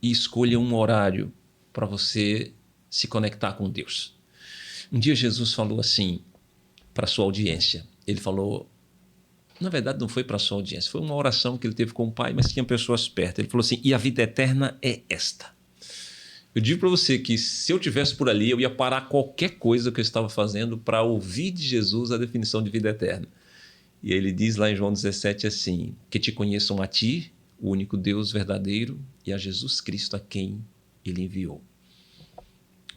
e escolha um horário para você se conectar com Deus. Um dia Jesus falou assim para a sua audiência. Ele falou, na verdade não foi para a sua audiência, foi uma oração que ele teve com o Pai, mas tinha pessoas perto. Ele falou assim, e a vida eterna é esta. Eu digo para você que se eu estivesse por ali, eu ia parar qualquer coisa que eu estava fazendo para ouvir de Jesus a definição de vida eterna. E ele diz lá em João 17 assim, que te conheçam a ti, o único Deus verdadeiro, e a Jesus Cristo a quem ele enviou.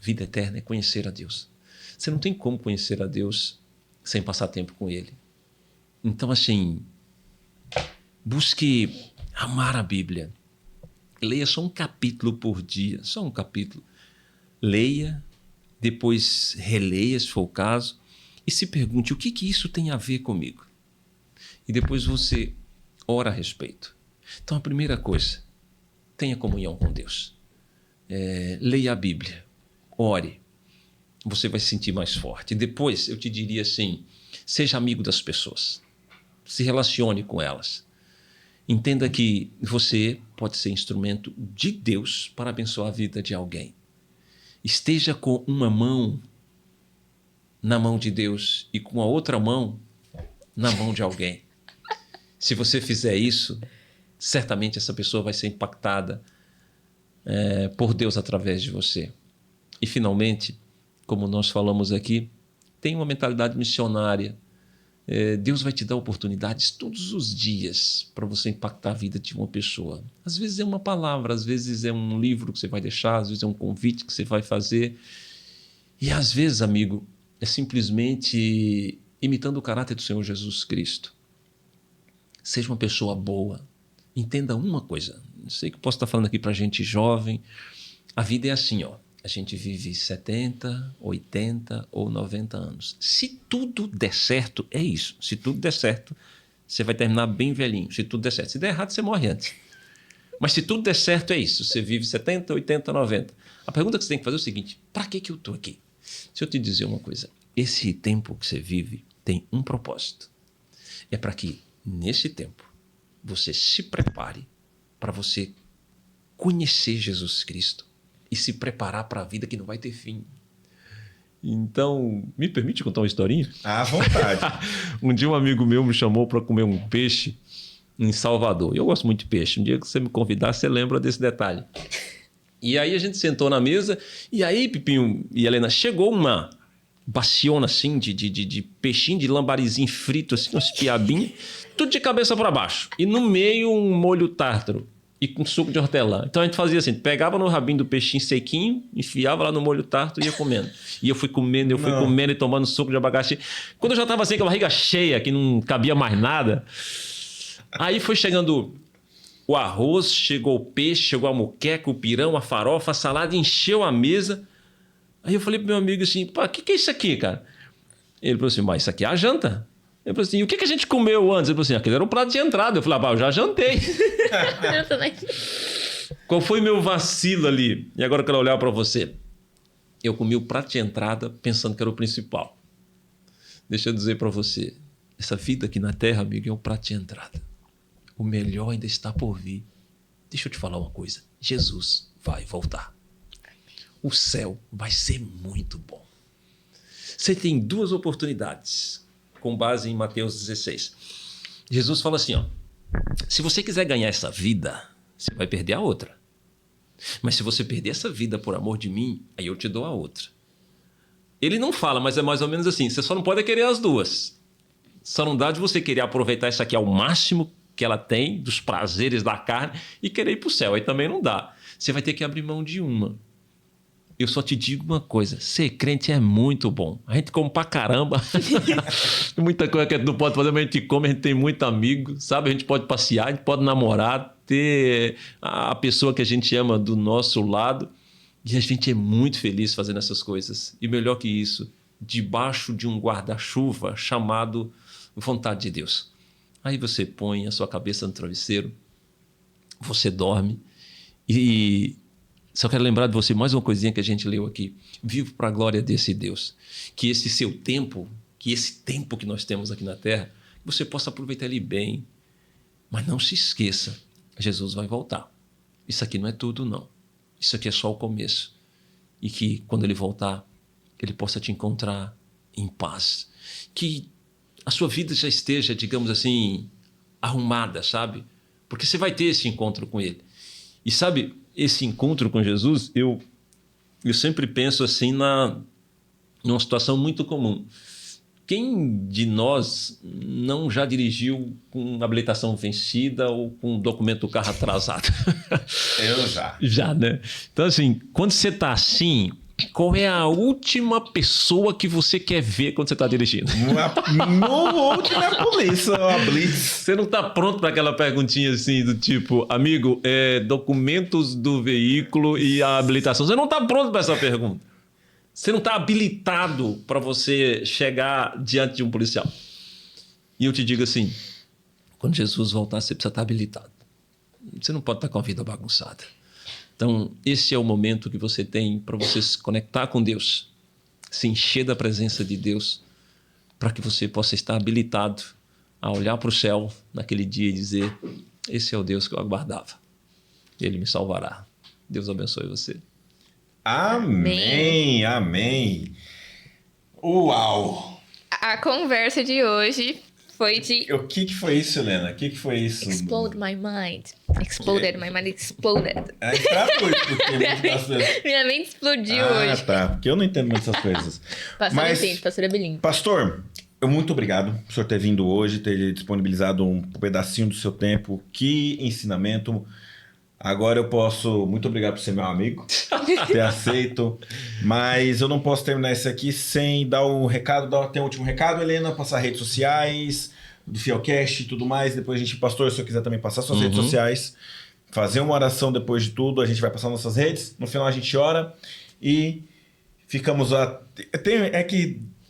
Vida eterna é conhecer a Deus. Você não tem como conhecer a Deus sem passar tempo com Ele. Então, assim, busque amar a Bíblia. Leia só um capítulo por dia, só um capítulo. Leia, depois releia, se for o caso, e se pergunte o que isso tem a ver comigo. E depois você ora a respeito. Então, a primeira coisa, tenha comunhão com Deus. Leia a Bíblia. Ore, você vai se sentir mais forte. Depois eu te diria assim, seja amigo das pessoas, se relacione com elas. Entenda que você pode ser instrumento de Deus para abençoar a vida de alguém. Esteja com uma mão na mão de Deus e com a outra mão na mão de alguém. Se você fizer isso, certamente essa pessoa vai ser impactada por Deus através de você. E, finalmente, como nós falamos aqui, tenha uma mentalidade missionária. Deus vai te dar oportunidades todos os dias para você impactar a vida de uma pessoa. Às vezes é uma palavra, às vezes é um livro que você vai deixar, às vezes é um convite que você vai fazer. E, às vezes, amigo, é simplesmente imitando o caráter do Senhor Jesus Cristo. Seja uma pessoa boa. Entenda uma coisa. Eu sei que eu posso estar falando aqui para gente jovem. A vida é assim, ó. A gente vive 70, 80 ou 90 anos. Se tudo der certo, é isso. Se tudo der certo, você vai terminar bem velhinho. Se tudo der certo. Se der errado, você morre antes. Mas se tudo der certo, é isso. Você vive 70, 80, 90. A pergunta que você tem que fazer é o seguinte, para que eu estou aqui? Deixa eu te dizer uma coisa. Esse tempo que você vive tem um propósito. É para que, nesse tempo, você se prepare para você conhecer Jesus Cristo e se preparar para a vida que não vai ter fim. Então, me permite contar uma historinha? À vontade. Um dia um amigo meu me chamou para comer um peixe em Salvador. Eu gosto muito de peixe. Um dia que você me convidar, você lembra desse detalhe. E aí a gente sentou na mesa e aí, Pipinho e Helena, chegou uma baciona assim de peixinho, de lambarizinho frito, assim, umas piabinhas, tudo de cabeça para baixo. E no meio um molho tártaro e com suco de hortelã. Então a gente fazia assim, pegava no rabinho do peixinho sequinho, enfiava lá no molho tártaro e ia comendo. E eu fui comendo e tomando suco de abacaxi. Quando eu já estava assim com a barriga cheia, que não cabia mais nada, aí foi chegando o arroz, chegou o peixe, chegou a moqueca, o pirão, a farofa, a salada, encheu a mesa. Aí eu falei pro meu amigo assim, pá, o que é isso aqui, cara? Ele falou assim, mas isso aqui é a janta. Eu falei assim, e o que a gente comeu antes? Ele falou assim, aquele era um prato de entrada. Eu falei, eu já jantei. Qual foi meu vacilo ali? E agora eu quero olhar para você. Eu comi o prato de entrada pensando que era o principal. Deixa eu dizer para você, essa vida aqui na Terra, amigo, é um prato de entrada. O melhor ainda está por vir. Deixa eu te falar uma coisa. Jesus vai voltar. O céu vai ser muito bom. Você tem 2 oportunidades, com base em Mateus 16. Jesus fala assim, ó, se você quiser ganhar essa vida, você vai perder a outra. Mas se você perder essa vida por amor de mim, aí eu te dou a outra. Ele não fala, mas é mais ou menos assim, você só não pode querer as duas. Só não dá de você querer aproveitar isso aqui ao máximo que ela tem, dos prazeres da carne, e querer ir para o céu. Aí também não dá. Você vai ter que abrir mão de uma. Eu só te digo uma coisa, ser crente é muito bom. A gente come pra caramba. Muita coisa que a gente não pode fazer, mas a gente come, a gente tem muito amigo, sabe? A gente pode passear, a gente pode namorar, ter a pessoa que a gente ama do nosso lado. E a gente é muito feliz fazendo essas coisas. E melhor que isso, debaixo de um guarda-chuva chamado vontade de Deus. Aí você põe a sua cabeça no travesseiro, você dorme e... Só quero lembrar de você mais uma coisinha que a gente leu aqui. Vivo para a glória desse Deus. Que esse seu tempo, que esse tempo que nós temos aqui na Terra, você possa aproveitar ele bem. Mas não se esqueça, Jesus vai voltar. Isso aqui não é tudo, não. Isso aqui é só o começo. E que quando ele voltar, ele possa te encontrar em paz. Que a sua vida já esteja, digamos assim, arrumada, sabe? Porque você vai ter esse encontro com ele. E sabe... Esse encontro com Jesus, eu sempre penso assim numa situação muito comum. Quem de nós não já dirigiu com habilitação vencida ou com documento do carro atrasado? Eu já. Já, né? Então, assim, quando você está assim, qual é a última pessoa que você quer ver quando você está dirigindo? No último polícia, a blitz. Você não está pronto para aquela perguntinha assim do tipo, amigo, documentos do veículo e a habilitação. Você não está pronto para essa pergunta. Você não está habilitado para você chegar diante de um policial. E eu te digo assim, quando Jesus voltar, você precisa estar habilitado. Você não pode estar com a vida bagunçada. Então, esse é o momento que você tem para você se conectar com Deus, se encher da presença de Deus, para que você possa estar habilitado a olhar para o céu naquele dia e dizer, esse é o Deus que eu aguardava. Ele me salvará. Deus abençoe você. Amém, amém. Uau! A conversa de hoje foi de... O que foi isso, Helena? O que foi isso? Explode my mind. Exploded, my mind exploded. Minha mente explodiu hoje. Ah, tá. Porque eu não entendo muito essas coisas. Pastor entende, pastor é bilíngue. Pastor, muito obrigado por senhor ter vindo hoje, ter disponibilizado um pedacinho do seu tempo. Que ensinamento. Agora eu posso... Muito obrigado por ser meu amigo, ter aceito. Mas eu não posso terminar isso aqui sem dar um recado. Tem um último recado, Helena, passar redes sociais, do Fielcast e tudo mais. Depois a gente, pastor, se eu quiser também passar suas redes sociais, fazer uma oração depois de tudo, a gente vai passar nossas redes. No final a gente ora e ficamos a...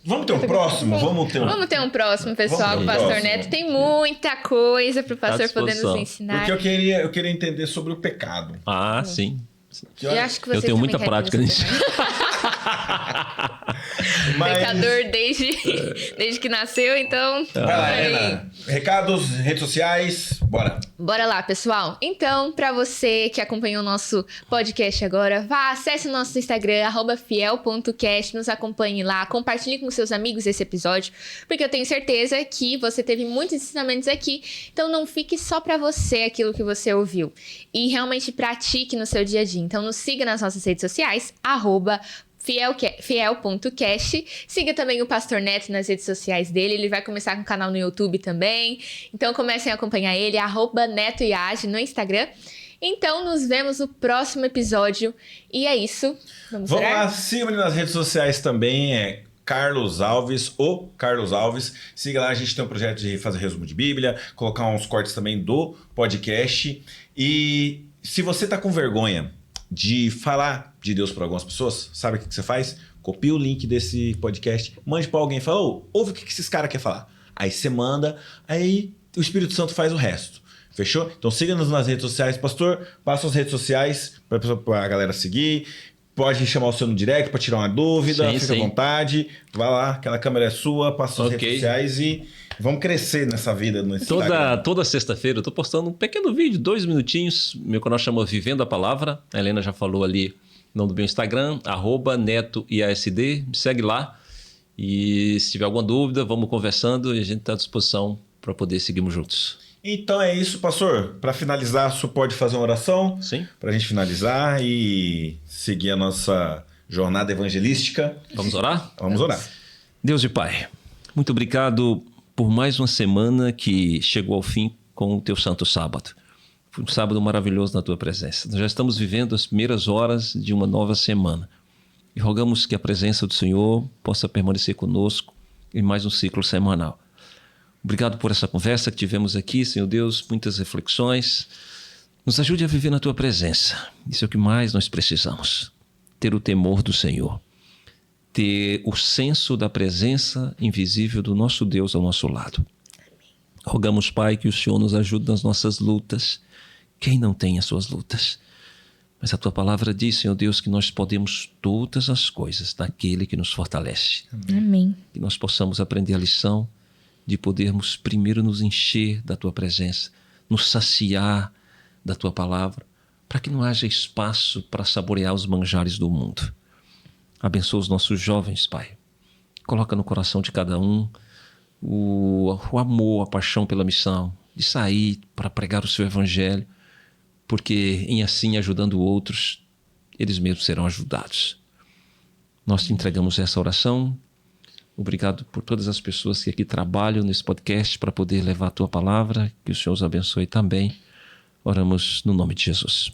Vamos ter um próximo? Vamos ter um próximo, pessoal. O Pastor Neto tem muita coisa para o pastor poder nos ensinar. Porque eu queria entender sobre o pecado. Sim. Eu acho que você tenho muita prática nisso. Pecador desde que nasceu, então... Vai lá, Helena. Recados, redes sociais, bora. Bora lá, pessoal. Então, pra você que acompanhou o nosso podcast agora, acesse o nosso Instagram, @fiel.cast, nos acompanhe lá, compartilhe com seus amigos esse episódio, porque eu tenho certeza que você teve muitos ensinamentos aqui, então não fique só pra você aquilo que você ouviu. E realmente pratique no seu dia a dia. Então, nos siga nas nossas redes sociais, fiel.cast. Siga também o Pastor Neto nas redes sociais dele. Ele vai começar com um canal no YouTube também. Então comecem a acompanhar ele, @netoiage no Instagram. Então nos vemos no próximo episódio. E é isso. Vamos lá, siga ele nas redes sociais também, Carlos Alves, o Carlos Alves. Siga lá, a gente tem um projeto de fazer resumo de Bíblia, colocar uns cortes também do podcast. E se você tá com vergonha de falar de Deus para algumas pessoas, sabe o que você faz? Copia o link desse podcast, mande para alguém e fala, ouve o que esses caras querem falar. Aí você manda, aí o Espírito Santo faz o resto. Fechou? Então siga-nos nas redes sociais. Pastor, passa as redes sociais para a galera seguir. Pode chamar o seu no direct para tirar uma dúvida, fica à vontade. Vai lá, aquela câmera é sua, passa as redes sociais e vamos crescer nessa vida. Toda sexta-feira eu tô postando um pequeno vídeo, 2 minutinhos. Meu canal chama Vivendo a Palavra. A Helena já falou ali no meu Instagram, @netoiasd. Me segue lá. E se tiver alguma dúvida, vamos conversando e a gente está à disposição para poder seguirmos juntos. Então é isso, pastor. Para finalizar, você pode fazer uma oração? Sim. Para a gente finalizar e seguir a nossa jornada evangelística. Vamos orar? Vamos orar. Deus e Pai, muito obrigado por mais uma semana que chegou ao fim com o teu santo sábado. Foi um sábado maravilhoso na tua presença. Nós já estamos vivendo as primeiras horas de uma nova semana. E rogamos que a presença do Senhor possa permanecer conosco em mais um ciclo semanal. Obrigado por essa conversa que tivemos aqui, Senhor Deus, muitas reflexões. Nos ajude a viver na tua presença. Isso é o que mais nós precisamos. Ter o temor do Senhor. Ter o senso da presença invisível do nosso Deus ao nosso lado. Rogamos, Pai, que o Senhor nos ajude nas nossas lutas. Quem não tem as suas lutas? Mas a tua palavra diz, Senhor Deus, que nós podemos todas as coisas naquele que nos fortalece. Amém. Que nós possamos aprender a lição de podermos primeiro nos encher da tua presença, nos saciar da tua palavra, para que não haja espaço para saborear os manjares do mundo. Abençoa os nossos jovens, Pai. Coloca no coração de cada um o amor, a paixão pela missão, de sair para pregar o seu evangelho, porque em assim ajudando outros, eles mesmos serão ajudados. Nós te entregamos essa oração. Obrigado por todas as pessoas que aqui trabalham nesse podcast para poder levar a tua palavra. Que o Senhor os abençoe também. Oramos no nome de Jesus.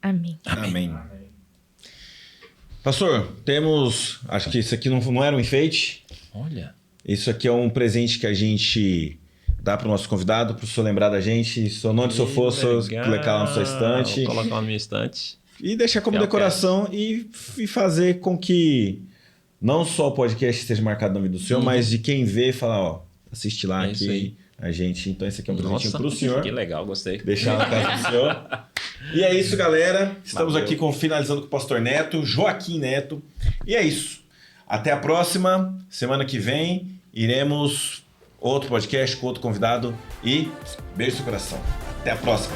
Amém. Amém. Pastor, temos... Acho que isso aqui não era um enfeite. Olha. Isso aqui é um presente que a gente dá para o nosso convidado, para o senhor lembrar da gente. Onde o senhor for, colocar lá na sua estante. Vou colocar na minha estante. E deixar como decoração e fazer com que não só o podcast esteja marcado no nome do senhor, mas de quem vê e falar, assiste lá aqui a gente. Então esse aqui é um presentinho para o senhor. Que legal, gostei. Deixar na casa do senhor. E é isso, galera. Estamos aqui finalizando com o pastor Neto, Joaquim Neto. E é isso. Até a próxima. Semana que vem iremos outro podcast com outro convidado. E beijo no seu coração. Até a próxima.